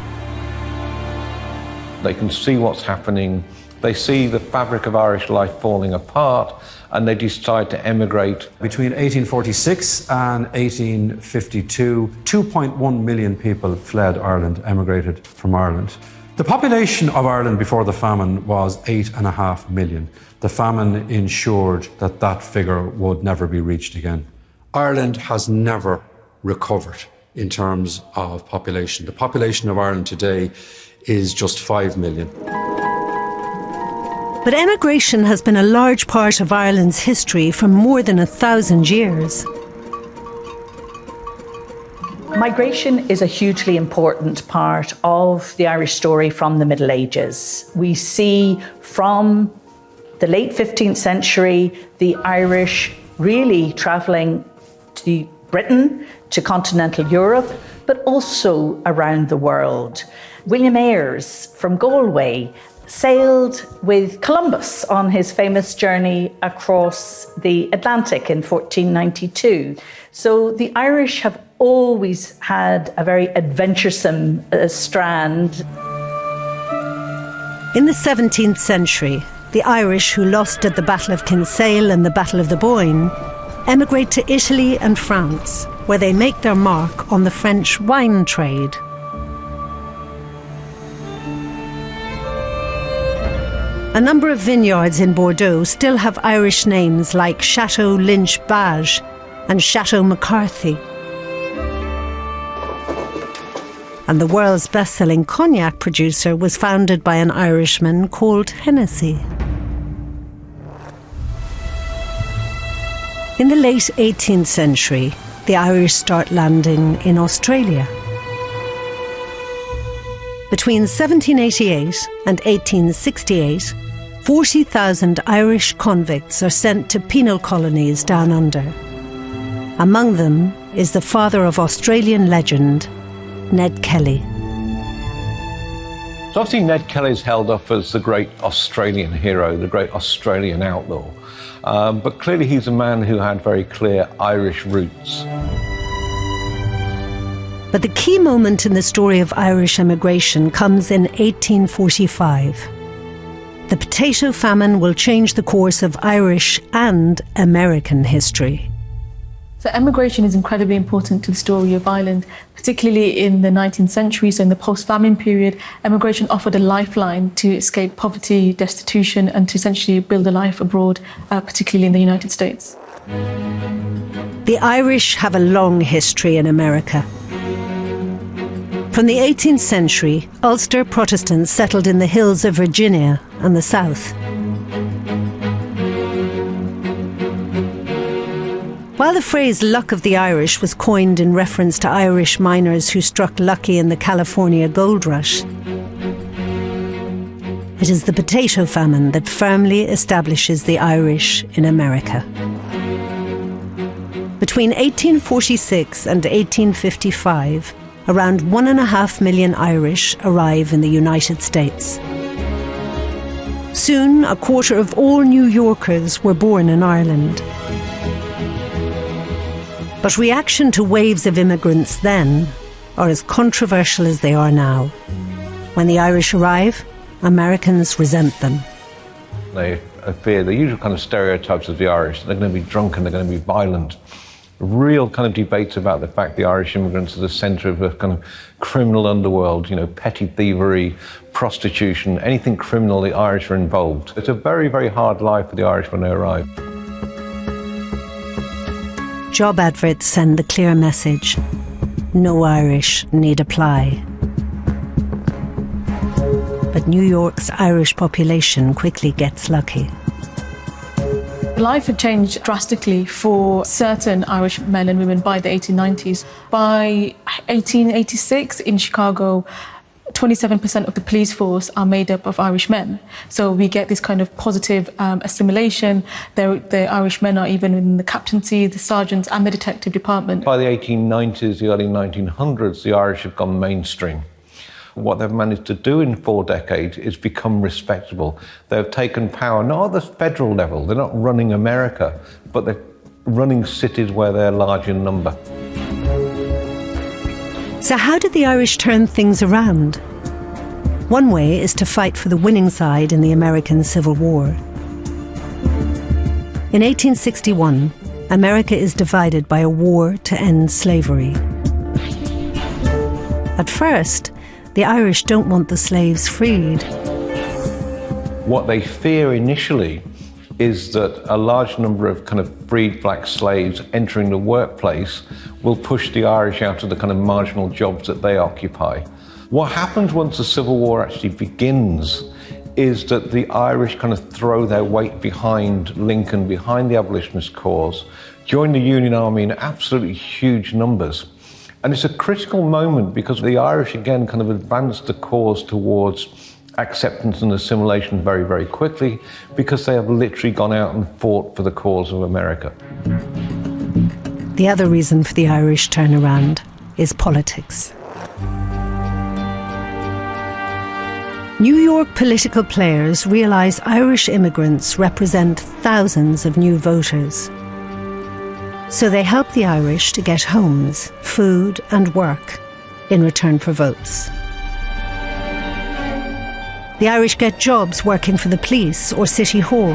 They can see what's happening. They see the fabric of Irish life falling apart, and they decide to emigrate. Between 1846 and 1852, 2.1 million people fled Ireland, emigrated from Ireland. The population of Ireland before the famine was 8.5 million. The famine ensured that that figure would never be reached again. Ireland has never recovered in terms of population. The population of Ireland today is just 5 million. But emigration has been a large part of Ireland's history for more than 1,000 years. Migration is a hugely important part of the Irish story from the Middle Ages. We see from the late 15th century the Irish really travelling to Britain, to continental Europe, but also around the world. William Ayres from Galway sailed with Columbus on his famous journey across the Atlantic in 1492. So the Irish have always had a very adventuresome strand. In the 17th century, the Irish, who lost at the Battle of Kinsale and the Battle of the Boyne, emigrate to Italy and France, where they make their mark on the French wine trade. A number of vineyards in Bordeaux still have Irish names like Chateau Lynch Bage and Chateau McCarthy. And the world's best-selling cognac producer was founded by an Irishman called Hennessy. In the late 18th century, the Irish start landing in Australia. Between 1788 and 1868, 40,000 Irish convicts are sent to penal colonies down under. Among them is the father of Australian legend, Ned Kelly. So obviously Ned Kelly is held up as the great Australian hero, the great Australian outlaw. But clearly he's a man who had very clear Irish roots. But the key moment in the story of Irish emigration comes in 1845. The potato famine will change the course of Irish and American history. So emigration is incredibly important to the story of Ireland, particularly in the 19th century. So in the post-famine period, emigration offered a lifeline to escape poverty, destitution, and to essentially build a life abroad, particularly in the United States. The Irish have a long history in America. From the 18th century, Ulster Protestants settled in the hills of Virginia and the South. While the phrase luck of the Irish was coined in reference to Irish miners who struck lucky in the California gold rush, it is the potato famine that firmly establishes the Irish in America. Between 1846 and 1855, around 1.5 million Irish arrive in the United States. Soon, a quarter of all New Yorkers were born in Ireland. But reaction to waves of immigrants then are as controversial as they are now. When the Irish arrive, Americans resent them. They fear the usual kind of stereotypes of the Irish. They're going to be drunken, they're going to be violent. Real kind of debates about the fact the Irish immigrants are the centre of a kind of criminal underworld, you know, petty thievery, prostitution, anything criminal, the Irish are involved. It's a very, very hard life for the Irish when they arrive. Job adverts send the clear message: no Irish need apply. But New York's Irish population quickly gets lucky. Life had changed drastically for certain Irish men and women by the 1890s. By 1886 in Chicago, 27% of the police force are made up of Irish men. So we get this kind of positive assimilation. The Irish men are even in the captaincy, the sergeants and the detective department. By the 1890s, the early 1900s, the Irish have gone mainstream. What they've managed to do in 4 decades is become respectable. They've taken power, not at the federal level, they're not running America, but they're running cities where they're large in number. So how did the Irish turn things around? One way is to fight for the winning side in the American Civil War. In 1861, America is divided by a war to end slavery. At first, the Irish don't want the slaves freed. What they fear initially is that a large number of kind of freed black slaves entering the workplace will push the Irish out of the kind of marginal jobs that they occupy. What happens once the Civil War actually begins is that the Irish kind of throw their weight behind Lincoln, behind the abolitionist cause, join the Union Army in absolutely huge numbers. And it's a critical moment because the Irish, again, kind of advanced the cause towards acceptance and assimilation very, very quickly because they have literally gone out and fought for the cause of America. The other reason for the Irish turnaround, is politics. New York political players realise Irish immigrants represent thousands of new voters. So they help the Irish to get homes, food and work in return for votes. The Irish get jobs working for the police or City Hall,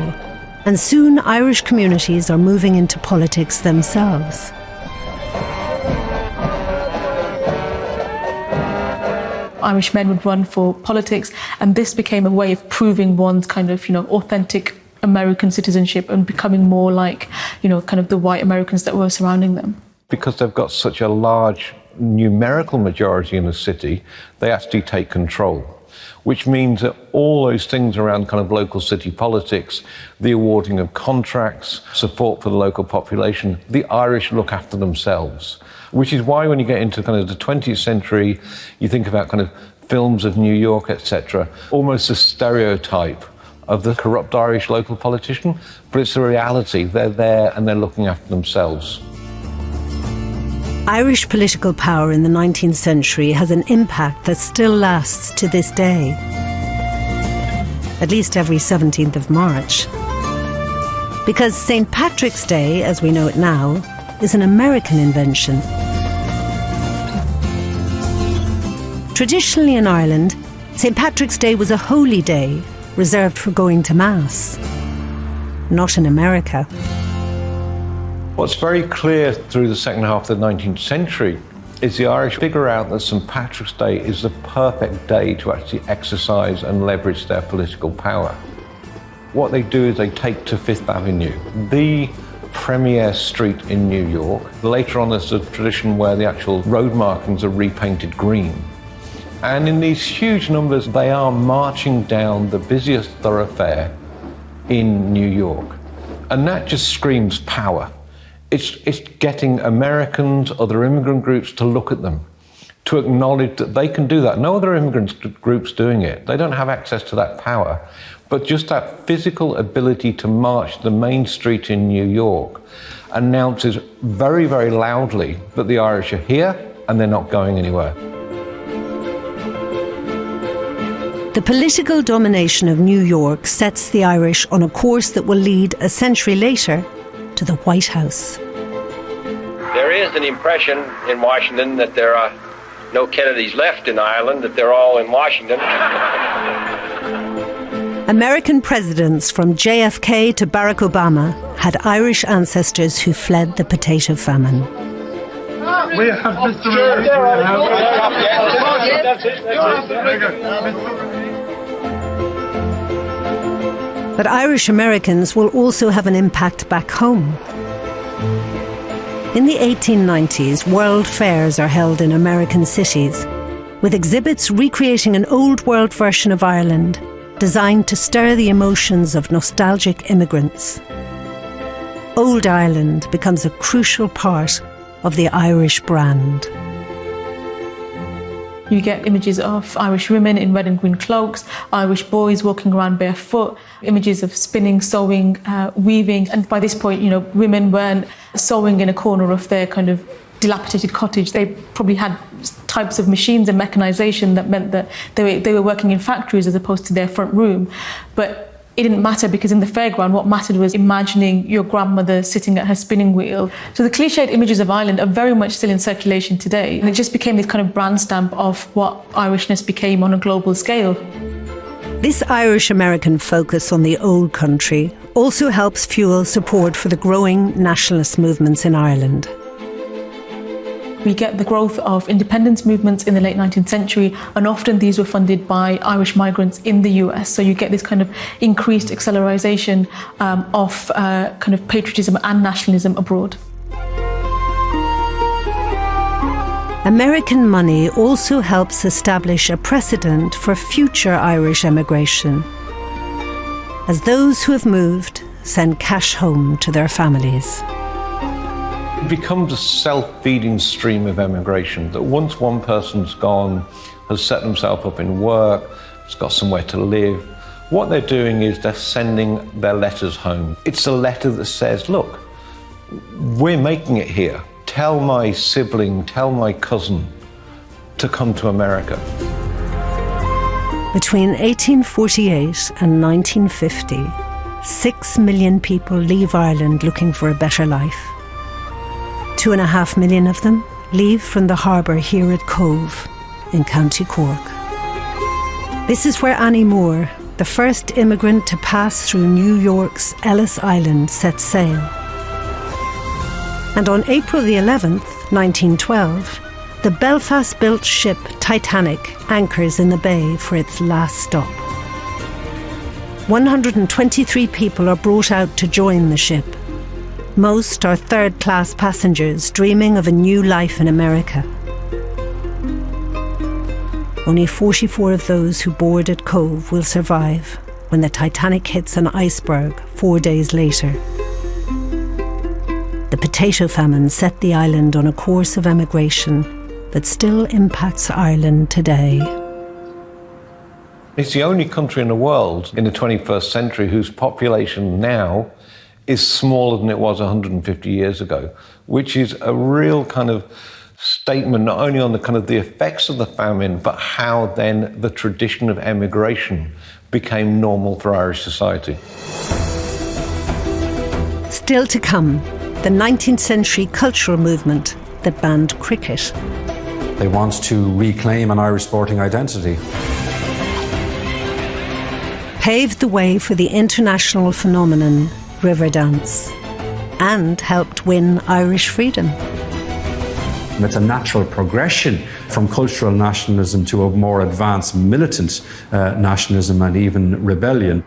and soon Irish communities are moving into politics themselves. Irish men would run for politics, and this became a way of proving one's kind of, authentic American citizenship and becoming more like, kind of the white Americans that were surrounding them. Because they've got such a large numerical majority in the city, they actually take control, which means that all those things around kind of local city politics, the awarding of contracts, support for the local population, the Irish look after themselves. Which is why when you get into kind of the 20th century, you think about kind of films of New York, etc., almost a stereotype of the corrupt Irish local politician, but it's the reality. They're there and they're looking after themselves. Irish political power in the 19th century has an impact that still lasts to this day, at least every 17th of March. Because St. Patrick's Day, as we know it now, is an American invention. Traditionally in Ireland, St. Patrick's Day was a holy day reserved for going to Mass. Not in America. What's very clear through the second half of the 19th century is the Irish figure out that St. Patrick's Day is the perfect day to actually exercise and leverage their political power. What they do is they take to Fifth Avenue, the premier street in New York. Later on, there's a tradition where the actual road markings are repainted green. And in these huge numbers, they are marching down the busiest thoroughfare in New York. And that just screams power. It's getting Americans, other immigrant groups to look at them, to acknowledge that they can do that. No other immigrant group's doing it. They don't have access to that power. But just that physical ability to march the main street in New York announces very, very loudly that the Irish are here and they're not going anywhere. The political domination of New York sets the Irish on a course that will lead a century later to the White House. There is an impression in Washington that there are no Kennedys left in Ireland, that they're all in Washington. American presidents from JFK to Barack Obama had Irish ancestors who fled the potato famine. We have Mr. But Irish Americans will also have an impact back home. In the 1890s, world fairs are held in American cities, with exhibits recreating an old world version of Ireland, designed to stir the emotions of nostalgic immigrants. Old Ireland becomes a crucial part of the Irish brand. You get images of Irish women in red and green cloaks, Irish boys walking around barefoot, images of spinning, sewing, weaving. And by this point, women weren't sewing in a corner of their kind of dilapidated cottage. They probably had types of machines and mechanization that meant that they were working in factories as opposed to their front room. But it didn't matter, because in the fairground, what mattered was imagining your grandmother sitting at her spinning wheel. So the cliched images of Ireland are very much still in circulation today. And it just became this kind of brand stamp of what Irishness became on a global scale. This Irish-American focus on the old country also helps fuel support for the growing nationalist movements in Ireland. We get the growth of independence movements in the late 19th century, and often these were funded by Irish migrants in the US. So you get this kind of increased acceleration of kind of patriotism and nationalism abroad. American money also helps establish a precedent for future Irish emigration, as those who have moved send cash home to their families. It becomes a self-feeding stream of emigration, that once one person's gone, has set themselves up in work, has got somewhere to live, what they're doing is they're sending their letters home. It's a letter that says, look, we're making it here. tell my sibling, tell my cousin to come to America. Between 1848 and 1950, 6 million people leave Ireland looking for a better life. 2.5 million of them leave from the harbour here at Cove in County Cork. This is where Annie Moore, the first immigrant to pass through New York's Ellis Island, set sail. And on April the 11th, 1912, the Belfast-built ship Titanic anchors in the bay for its last stop. 123 people are brought out to join the ship. Most are third-class passengers dreaming of a new life in America. Only 44 of those who board at Cove will survive when the Titanic hits an iceberg 4 days later. The potato famine set the island on a course of emigration that still impacts Ireland today. It's the only country in the world in the 21st century whose population now is smaller than it was 150 years ago, which is a real kind of statement not only on the kind of the effects of the famine, but how then the tradition of emigration became normal for Irish society. Still to come, the 19th century cultural movement that banned cricket. They want to reclaim an Irish sporting identity. Paved the way for the international phenomenon river dance and helped win Irish freedom. It's a natural progression from cultural nationalism to a more advanced militant nationalism and even rebellion.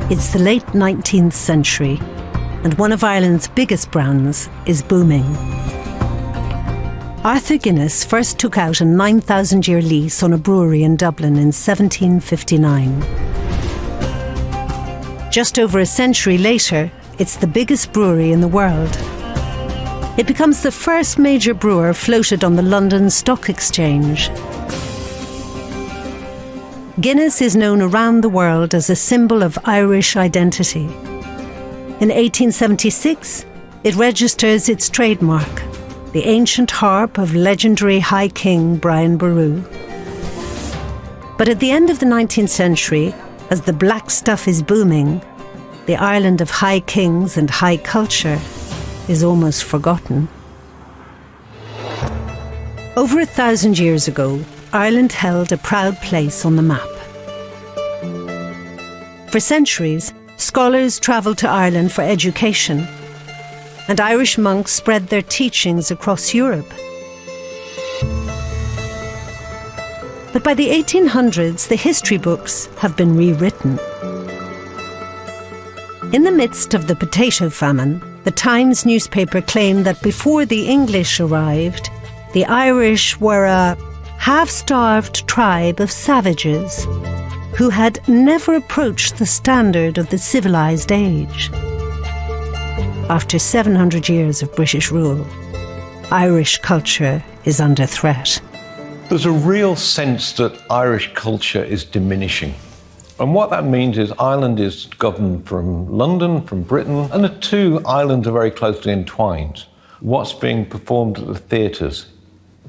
It's the late 19th century, and one of Ireland's biggest brands is booming. Arthur Guinness first took out a 9,000-year lease on a brewery in Dublin in 1759. Just over a century later, it's the biggest brewery in the world. It becomes the first major brewer floated on the London Stock Exchange. Guinness is known around the world as a symbol of Irish identity. In 1876, it registers its trademark, the ancient harp of legendary High King Brian Boru. But at the end of the 19th century, as the black stuff is booming, the Ireland of high kings and high culture is almost forgotten. Over 1,000 years ago, Ireland held a proud place on the map. For centuries, scholars travelled to Ireland for education, and Irish monks spread their teachings across Europe. But by the 1800s, the history books have been rewritten. In the midst of the potato famine, the Times newspaper claimed that before the English arrived, the Irish were a half-starved tribe of savages who had never approached the standard of the civilized age. After 700 years of British rule, Irish culture is under threat. There's a real sense that Irish culture is diminishing. And what that means is Ireland is governed from London, from Britain, and the two islands are very closely entwined. What's being performed at the theatres,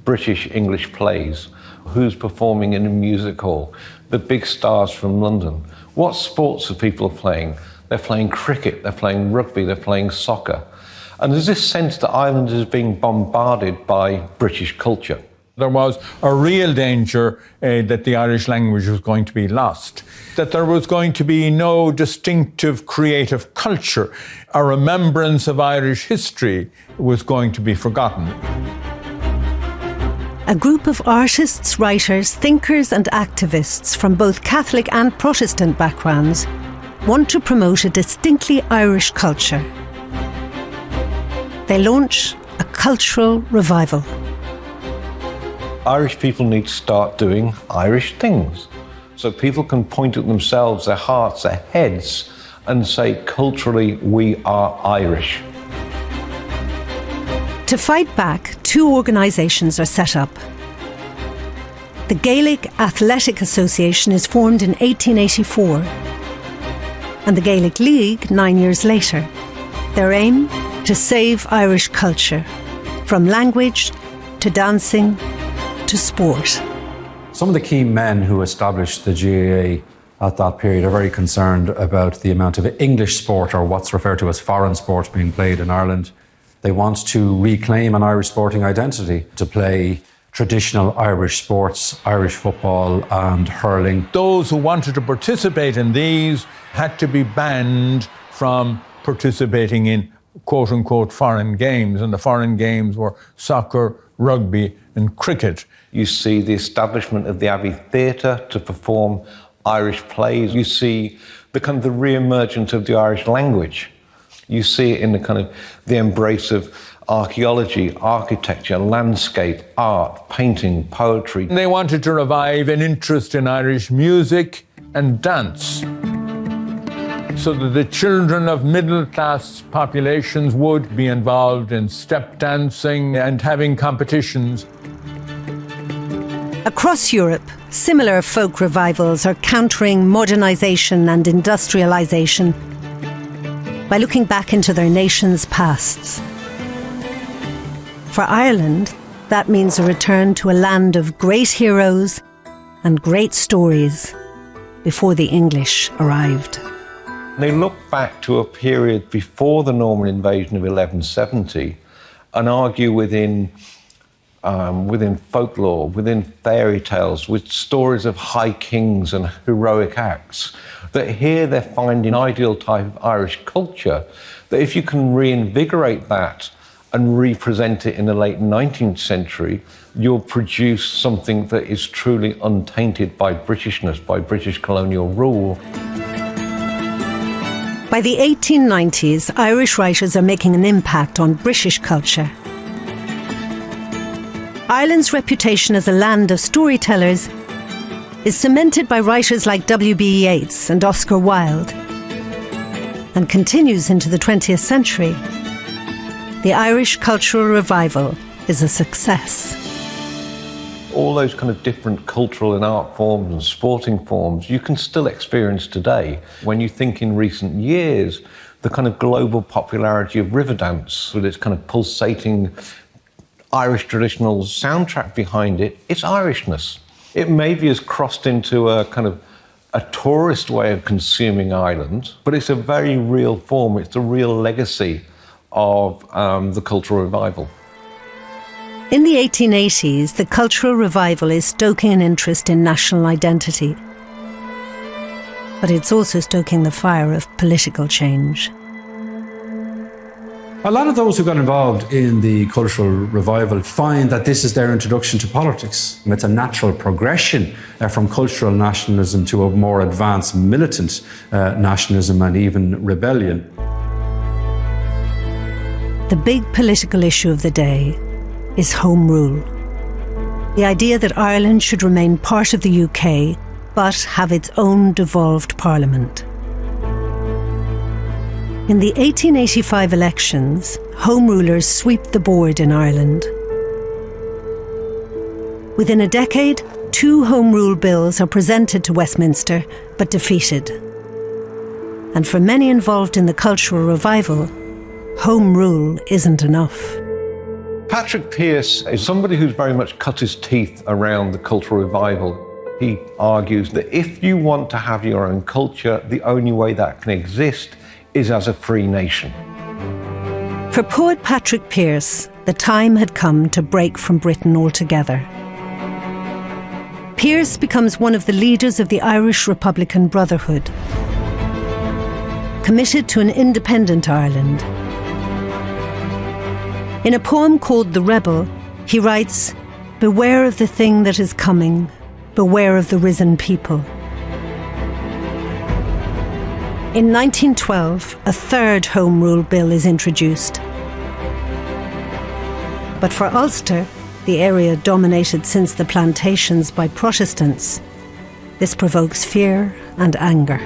British English plays, who's performing in a music hall, the big stars from London. What sports are people playing? They're playing cricket, they're playing rugby, they're playing soccer. And there's this sense that Ireland is being bombarded by British culture. There was a real danger that the Irish language was going to be lost, that there was going to be no distinctive creative culture. A remembrance of Irish history was going to be forgotten. A group of artists, writers, thinkers and activists from both Catholic and Protestant backgrounds want to promote a distinctly Irish culture. They launch a cultural revival. Irish people need to start doing Irish things so people can point at themselves, their hearts, their heads, and say, culturally, we are Irish. To fight back, two organisations are set up. The Gaelic Athletic Association is formed in 1884, and the Gaelic League 9 years later. Their aim? To save Irish culture, from language to dancing to sport. Some of the key men who established the GAA at that period are very concerned about the amount of English sport, or what's referred to as foreign sport, being played in Ireland. They want to reclaim an Irish sporting identity, to play traditional Irish sports, Irish football and hurling. Those who wanted to participate in these had to be banned from participating in quote-unquote foreign games, and the foreign games were soccer, rugby and cricket. You see the establishment of the Abbey Theatre to perform Irish plays. You see the re-emergence of the Irish language. You see it in the embrace of archaeology, architecture, landscape, art, painting, poetry. They wanted to revive an interest in Irish music and dance, so that the children of middle-class populations would be involved in step dancing and having competitions. Across Europe, similar folk revivals are countering modernisation and industrialisation by looking back into their nation's pasts. For Ireland, that means a return to a land of great heroes and great stories before the English arrived. They look back to a period before the Norman invasion of 1170 and argue within folklore, within fairy tales, with stories of high kings and heroic acts, that here they're finding an ideal type of Irish culture, that if you can reinvigorate that and represent it in the late 19th century, you'll produce something that is truly untainted by Britishness, by British colonial rule. By the 1890s, Irish writers are making an impact on British culture. Ireland's reputation as a land of storytellers is cemented by writers like W.B. Yeats and Oscar Wilde, and continues into the 20th century. The Irish cultural revival is a success. All those different cultural and art forms and sporting forms you can still experience today. When you think in recent years, the global popularity of Riverdance, with its pulsating Irish traditional soundtrack behind it, it's Irishness. It maybe has crossed into a tourist way of consuming Ireland, but it's a very real form, it's a real legacy of the cultural revival. In the 1880s, the cultural revival is stoking an interest in national identity. But it's also stoking the fire of political change. A lot of those who got involved in the cultural revival find that this is their introduction to politics. It's a natural progression from cultural nationalism to a more advanced militant nationalism and even rebellion. The big political issue of the day is Home Rule. The idea that Ireland should remain part of the UK, but have its own devolved parliament. In the 1885 elections, Home Rulers sweep the board in Ireland. Within a decade, 2 Home Rule bills are presented to Westminster, but defeated. And for many involved in the cultural revival, Home Rule isn't enough. Patrick Pearse is somebody who's very much cut his teeth around the cultural revival. He argues that if you want to have your own culture, the only way that can exist is as a free nation. For poet Patrick Pearse, the time had come to break from Britain altogether. Pearse becomes one of the leaders of the Irish Republican Brotherhood, committed to an independent Ireland. In a poem called The Rebel, he writes, "Beware of the thing that is coming, beware of the risen people." In 1912, a third Home Rule bill is introduced. But for Ulster, the area dominated since the plantations by Protestants, this provokes fear and anger.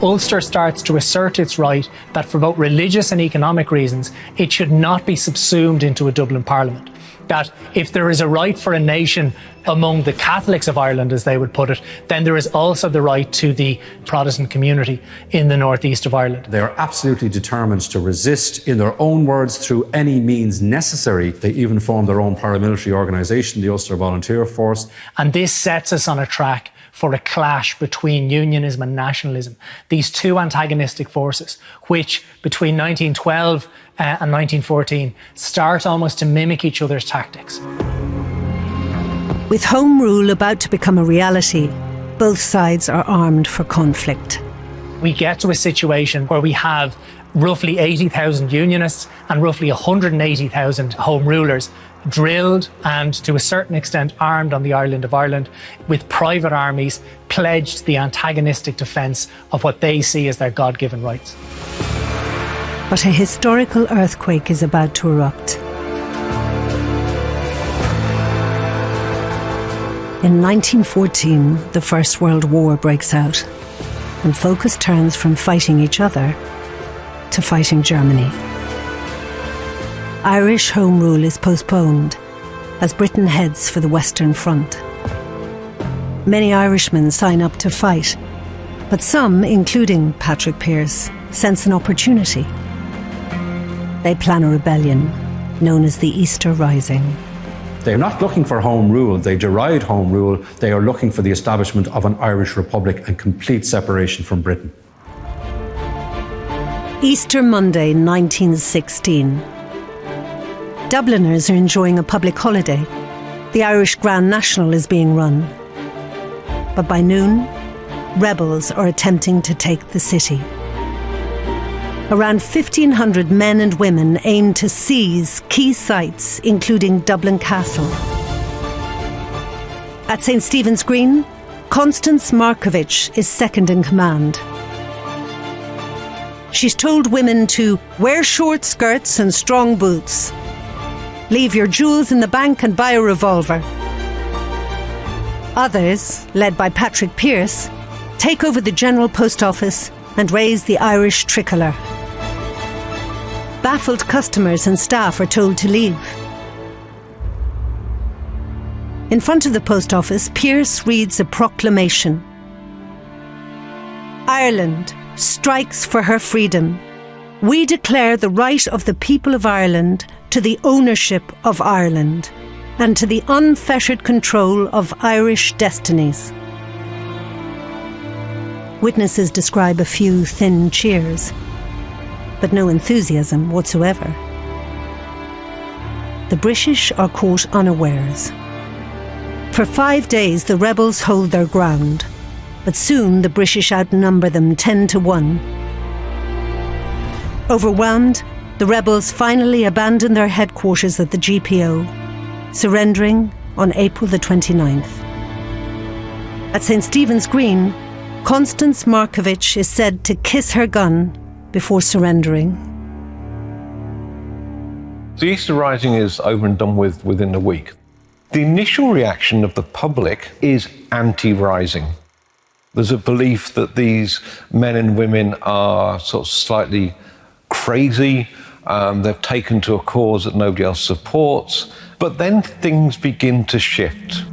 Ulster starts to assert its right that for both religious and economic reasons, it should not be subsumed into a Dublin Parliament. That if there is a right for a nation among the Catholics of Ireland, as they would put it, then there is also the right to the Protestant community in the northeast of Ireland. They are absolutely determined to resist, in their own words, through any means necessary. They even formed their own paramilitary organisation, the Ulster Volunteer Force. And this sets us on a track for a clash between unionism and nationalism. These two antagonistic forces, which between 1912 and 1914 start almost to mimic each other's tactics. With Home Rule about to become a reality, both sides are armed for conflict. We get to a situation where we have roughly 80,000 unionists and roughly 180,000 Home Rulers drilled and to a certain extent armed on the island of Ireland with private armies pledged to the antagonistic defence of what they see as their God-given rights. But a historical earthquake is about to erupt. In 1914, the First World War breaks out, and focus turns from fighting each other to fighting Germany. Irish Home Rule is postponed as Britain heads for the Western Front. Many Irishmen sign up to fight, but some, including Patrick Pearse, sense an opportunity. They plan a rebellion known as the Easter Rising. They're not looking for Home Rule, they deride Home Rule, they are looking for the establishment of an Irish Republic and complete separation from Britain. Easter Monday, 1916. Dubliners are enjoying a public holiday. The Irish Grand National is being run. But by noon, rebels are attempting to take the city. Around 1,500 men and women aim to seize key sites, including Dublin Castle. At St. Stephen's Green, Constance Markovich is second in command. She's told women to wear short skirts and strong boots, leave your jewels in the bank and buy a revolver. Others, led by Patrick Pearse, take over the General Post Office and raise the Irish tricolour. Baffled customers and staff are told to leave. In front of the post office, Pearse reads a proclamation. Ireland strikes for her freedom. We declare the right of the people of Ireland to the ownership of Ireland and to the unfettered control of Irish destinies. Witnesses describe a few thin cheers, but no enthusiasm whatsoever. The British are caught unawares. For 5 days, the rebels hold their ground, but soon the British outnumber them 10-1. Overwhelmed, the rebels finally abandon their headquarters at the GPO, surrendering on April the 29th. At St. Stephen's Green, Constance Markovich is said to kiss her gun before surrendering. The Easter Rising is over and done with within a week. The initial reaction of the public is anti-rising. There's a belief that these men and women are sort of slightly crazy. They've taken to a cause that nobody else supports. But then things begin to shift.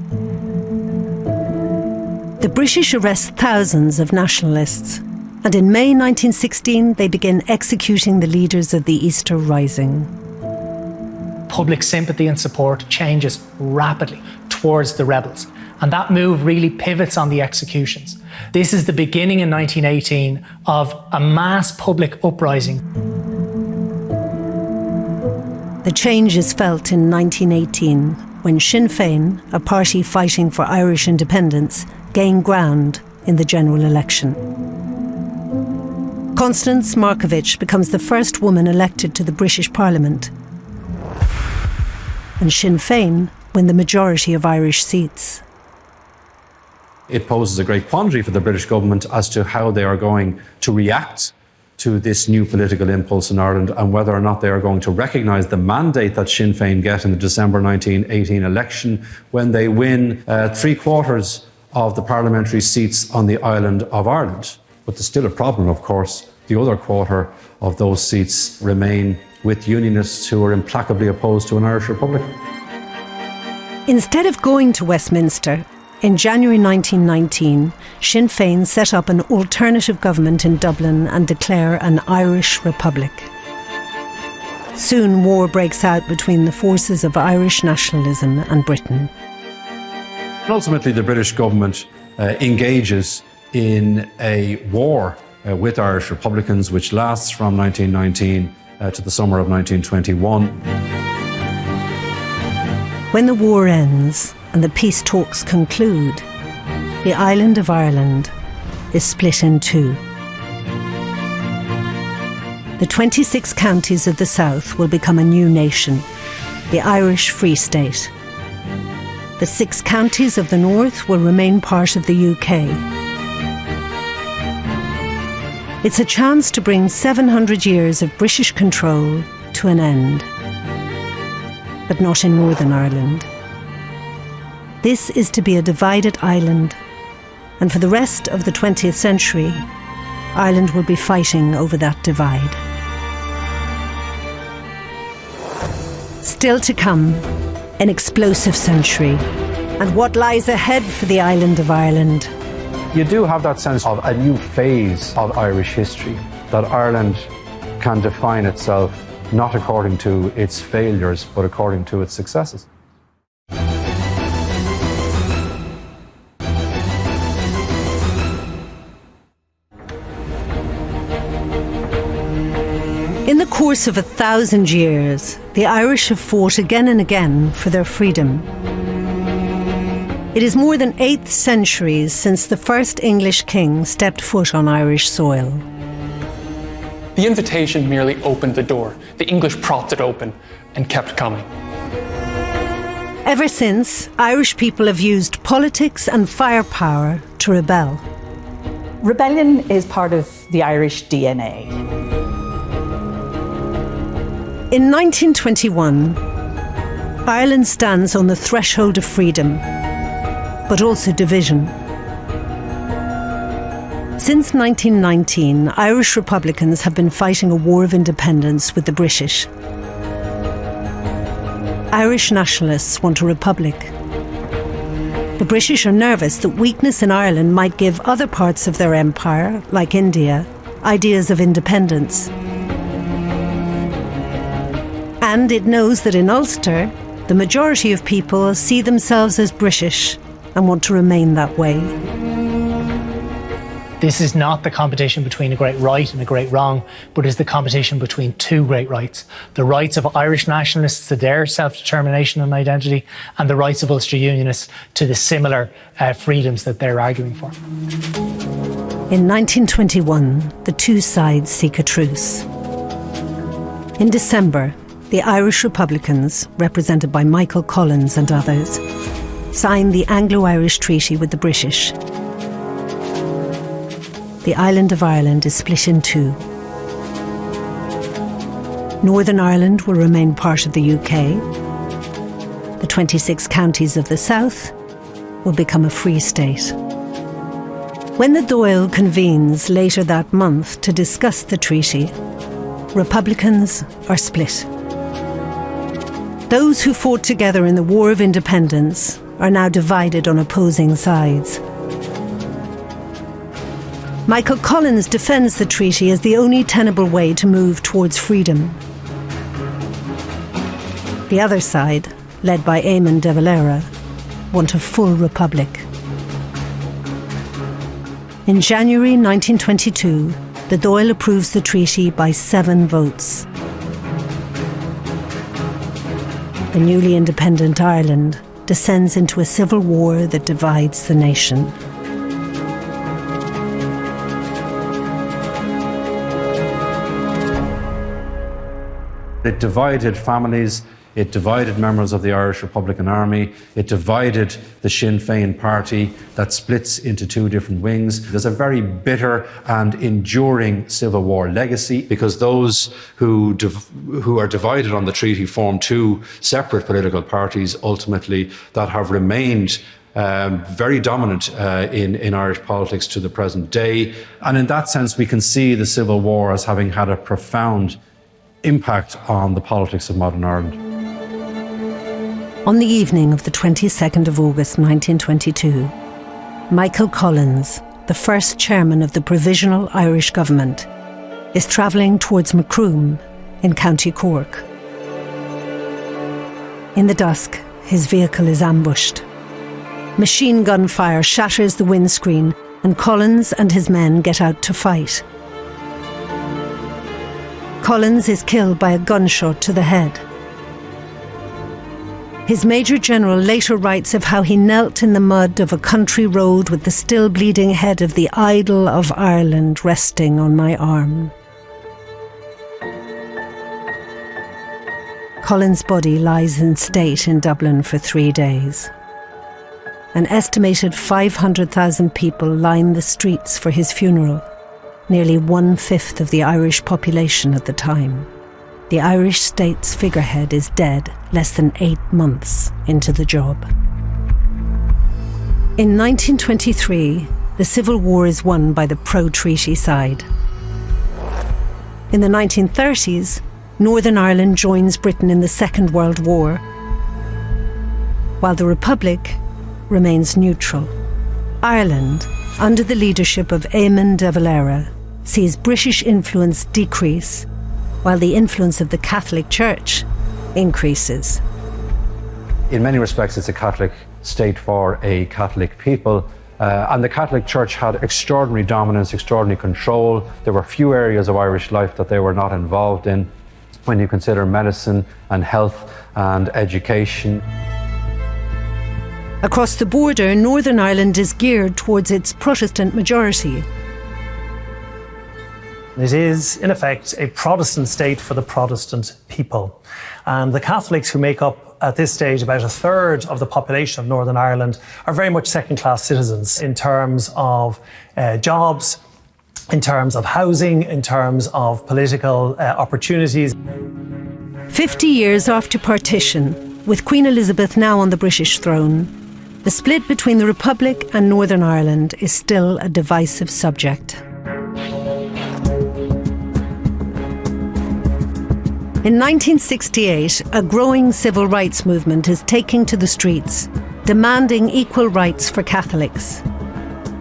The British arrest thousands of nationalists, and in May 1916 they begin executing the leaders of the Easter Rising. Public sympathy and support changes rapidly towards the rebels, and that move really pivots on the executions. This is the beginning in 1918 of a mass public uprising. The change is felt in 1918 when Sinn Féin, a party fighting for Irish independence, gain ground in the general election. Constance Markovich becomes the first woman elected to the British Parliament, and Sinn Féin win the majority of Irish seats. It poses a great quandary for the British government as to how they are going to react to this new political impulse in Ireland and whether or not they are going to recognise the mandate that Sinn Féin get in the December 1918 election when they win 3/4 of the parliamentary seats on the island of Ireland. But there's still a problem, of course. The other quarter of those seats remain with Unionists who are implacably opposed to an Irish Republic. Instead of going to Westminster, in January 1919, Sinn Féin set up an alternative government in Dublin and declare an Irish Republic. Soon war breaks out between the forces of Irish nationalism and Britain. And ultimately, the British government engages in a war with Irish Republicans, which lasts from 1919 to the summer of 1921. When the war ends and the peace talks conclude, the island of Ireland is split in two. The 26 counties of the south will become a new nation, the Irish Free State. The 6 counties of the north will remain part of the UK. It's a chance to bring 700 years of British control to an end. But not in Northern Ireland. This is to be a divided island, and for the rest of the 20th century, Ireland will be fighting over that divide. Still to come, an explosive century, and what lies ahead for the island of Ireland. You do have that sense of a new phase of Irish history, that Ireland can define itself not according to its failures, but according to its successes. In the course of 1,000 years, the Irish have fought again and again for their freedom. It is more than 8 centuries since the first English king stepped foot on Irish soil. The invitation merely opened the door. The English propped it open and kept coming. Ever since, Irish people have used politics and firepower to rebel. Rebellion is part of the Irish DNA. In 1921, Ireland stands on the threshold of freedom, but also division. Since 1919, Irish Republicans have been fighting a war of independence with the British. Irish nationalists want a republic. The British are nervous that weakness in Ireland might give other parts of their empire, like India, ideas of independence. And it knows that in Ulster, the majority of people see themselves as British and want to remain that way. This is not the competition between a great right and a great wrong, but is the competition between 2 great rights. The rights of Irish nationalists to their self-determination and identity, and the rights of Ulster Unionists to the similar freedoms that they're arguing for. In 1921, the 2 sides seek a truce. In December, the Irish Republicans, represented by Michael Collins and others, signed the Anglo-Irish Treaty with the British. The island of Ireland is split in 2. Northern Ireland will remain part of the UK. The 26 counties of the south will become a free state. When the Dáil convenes later that month to discuss the treaty, Republicans are split. Those who fought together in the War of Independence are now divided on opposing sides. Michael Collins defends the treaty as the only tenable way to move towards freedom. The other side, led by Eamon de Valera, want a full republic. In January 1922, the Dáil approves the treaty by 7 votes. The newly independent Ireland descends into a civil war that divides the nation. It divided families, it divided members of the Irish Republican Army, it divided the Sinn Féin party that splits into 2 different wings. There's a very bitter and enduring Civil War legacy because those who are divided on the treaty form 2 separate political parties ultimately that have remained very dominant in Irish politics to the present day. And in that sense, we can see the Civil War as having had a profound impact on the politics of modern Ireland. On the evening of the 22nd of August 1922, Michael Collins, the first chairman of the Provisional Irish Government, is travelling towards Macroom in County Cork. In the dusk, his vehicle is ambushed. Machine gun fire shatters the windscreen and Collins and his men get out to fight. Collins is killed by a gunshot to the head. His Major General later writes of how he knelt in the mud of a country road with the still bleeding head of the idol of Ireland resting on my arm. Collins' body lies in state in Dublin for 3 days. An estimated 500,000 people line the streets for his funeral, nearly 1/5 of the Irish population at the time. The Irish state's figurehead is dead less than 8 months into the job. In 1923, the Civil War is won by the pro-treaty side. In the 1930s, Northern Ireland joins Britain in the Second World War, while the Republic remains neutral. Ireland, under the leadership of Eamon de Valera, sees British influence decrease, while the influence of the Catholic Church increases. In many respects, it's a Catholic state for a Catholic people. And the Catholic Church had extraordinary dominance, extraordinary control. There were few areas of Irish life that they were not involved in when you consider medicine and health and education. Across the border, Northern Ireland is geared towards its Protestant majority. It is, in effect, a Protestant state for the Protestant people. And the Catholics, who make up at this stage about 1/3 of the population of Northern Ireland, are very much second-class citizens in terms of jobs, in terms of housing, in terms of political opportunities. 50 years after partition, with Queen Elizabeth now on the British throne, the split between the Republic and Northern Ireland is still a divisive subject. In 1968, a growing civil rights movement is taking to the streets, demanding equal rights for Catholics.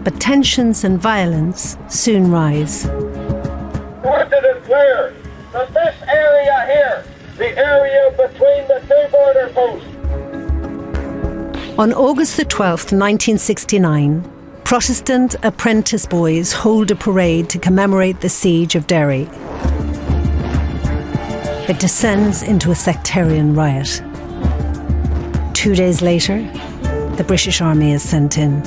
But tensions and violence soon rise. We want to declare that this area here, the area between the two border posts. On August the 12th, 1969, Protestant apprentice boys hold a parade to commemorate the siege of Derry. It descends into a sectarian riot. 2 days later, the British Army is sent in.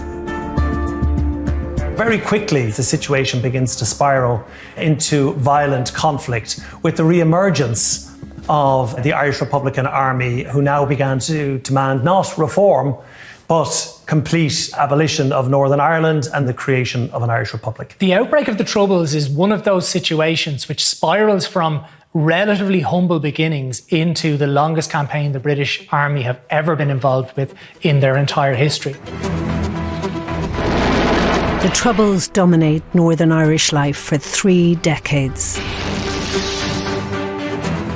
Very quickly, the situation begins to spiral into violent conflict with the re-emergence of the Irish Republican Army, who now began to demand not reform, but complete abolition of Northern Ireland and the creation of an Irish Republic. The outbreak of the Troubles is one of those situations which spirals from relatively humble beginnings into the longest campaign the British Army have ever been involved with in their entire history. The Troubles dominate Northern Irish life for 3 decades.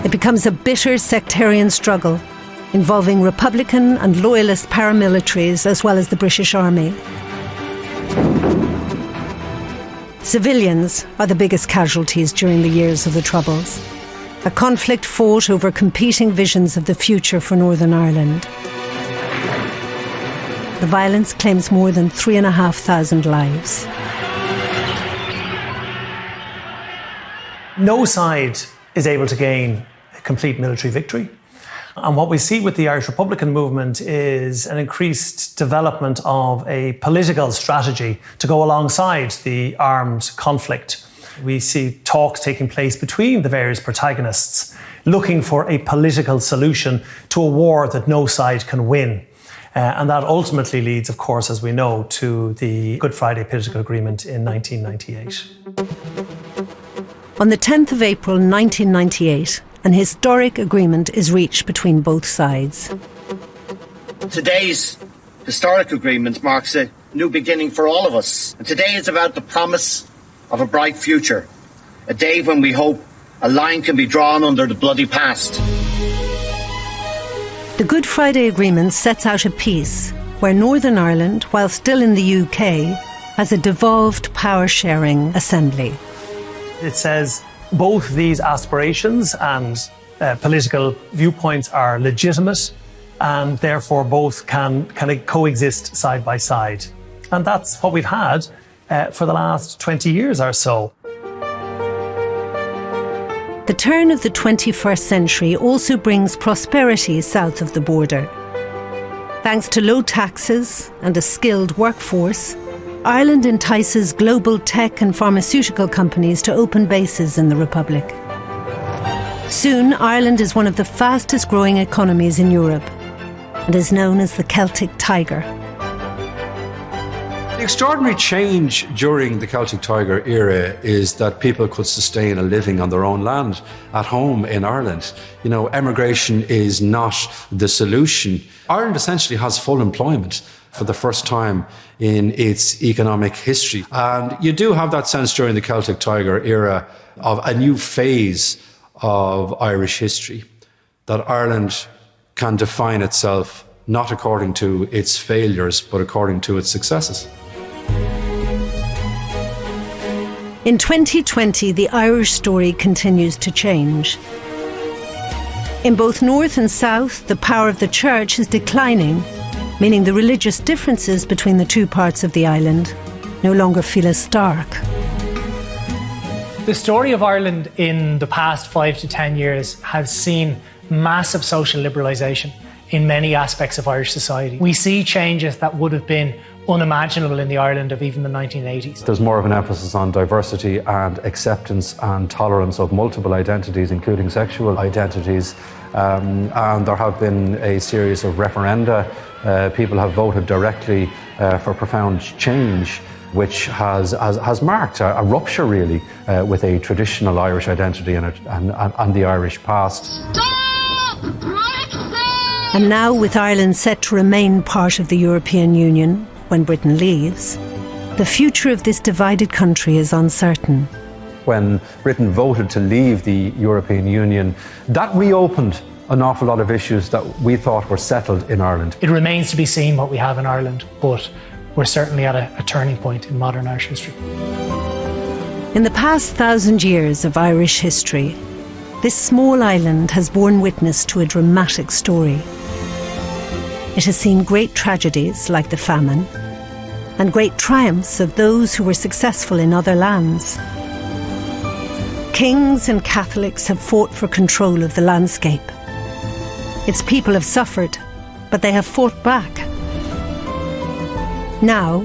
It becomes a bitter sectarian struggle involving Republican and Loyalist paramilitaries as well as the British Army. Civilians are the biggest casualties during the years of the Troubles, a conflict fought over competing visions of the future for Northern Ireland. The violence claims more than 3,500 lives. No side is able to gain a complete military victory. And what we see with the Irish Republican movement is an increased development of a political strategy to go alongside the armed conflict. We see talks taking place between the various protagonists, looking for a political solution to a war that no side can win. And that ultimately leads, of course, as we know, to the Good Friday Political Agreement in 1998. On the 10th of April 1998, an historic agreement is reached between both sides. Today's historic agreement marks a new beginning for all of us. And today is about the promise of a bright future, a day when we hope a line can be drawn under the bloody past. The Good Friday Agreement sets out a peace where Northern Ireland, while still in the UK, has a devolved power-sharing assembly. It says both these aspirations and political viewpoints are legitimate, and therefore both can coexist side by side. And that's what we've had for the last 20 years or so. The turn of the 21st century also brings prosperity south of the border. Thanks to low taxes and a skilled workforce, Ireland entices global tech and pharmaceutical companies to open bases in the Republic. Soon, Ireland is one of the fastest growing economies in Europe and is known as the Celtic Tiger. The extraordinary change during the Celtic Tiger era is that people could sustain a living on their own land at home in Ireland. You know, emigration is not the solution. Ireland essentially has full employment for the first time in its economic history. And you do have that sense during the Celtic Tiger era of a new phase of Irish history, that Ireland can define itself not according to its failures, but according to its successes. In 2020, the Irish story continues to change. In both North and South, the power of the Church is declining, meaning the religious differences between the two parts of the island no longer feel as stark. The story of Ireland in the past 5 to 10 years has seen massive social liberalisation in many aspects of Irish society. We see changes that would have been unimaginable in the Ireland of even the 1980s. There's more of an emphasis on diversity and acceptance and tolerance of multiple identities, including sexual identities. And there have been a series of referenda. People have voted directly for profound change, which has marked a rupture, really, with a traditional Irish identity and the Irish past. And now, with Ireland set to remain part of the European Union when Britain leaves, the future of this divided country is uncertain. When Britain voted to leave the European Union, that reopened an awful lot of issues that we thought were settled in Ireland. It remains to be seen what we have in Ireland, but we're certainly at a turning point in modern Irish history. In the past 1,000 years of Irish history, this small island has borne witness to a dramatic story. It has seen great tragedies like the famine and great triumphs of those who were successful in other lands. Kings and Catholics have fought for control of the landscape. Its people have suffered, but they have fought back. Now,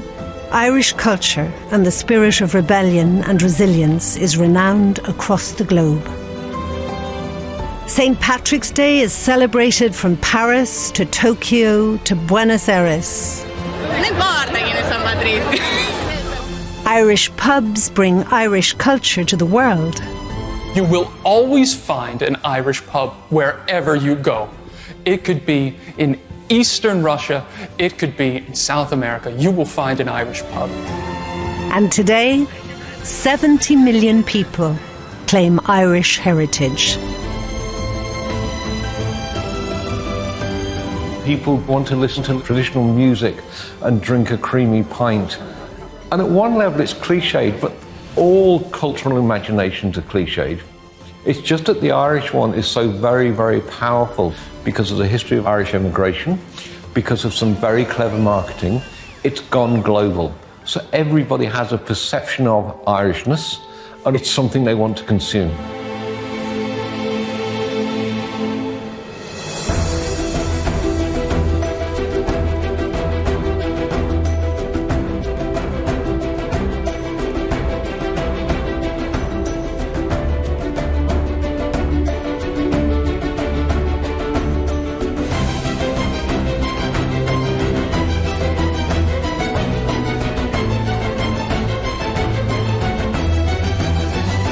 Irish culture and the spirit of rebellion and resilience is renowned across the globe. St. Patrick's Day is celebrated from Paris to Tokyo to Buenos Aires. Irish pubs bring Irish culture to the world. You will always find an Irish pub wherever you go. It could be in Eastern Russia, it could be in South America. You will find an Irish pub. And today, 70 million people claim Irish heritage. People want to listen to traditional music and drink a creamy pint. And at one level it's cliched, but all cultural imaginations are cliched. It's just that the Irish one is so very, very powerful because of the history of Irish immigration, because of some very clever marketing. It's gone global. So everybody has a perception of Irishness, and it's something they want to consume.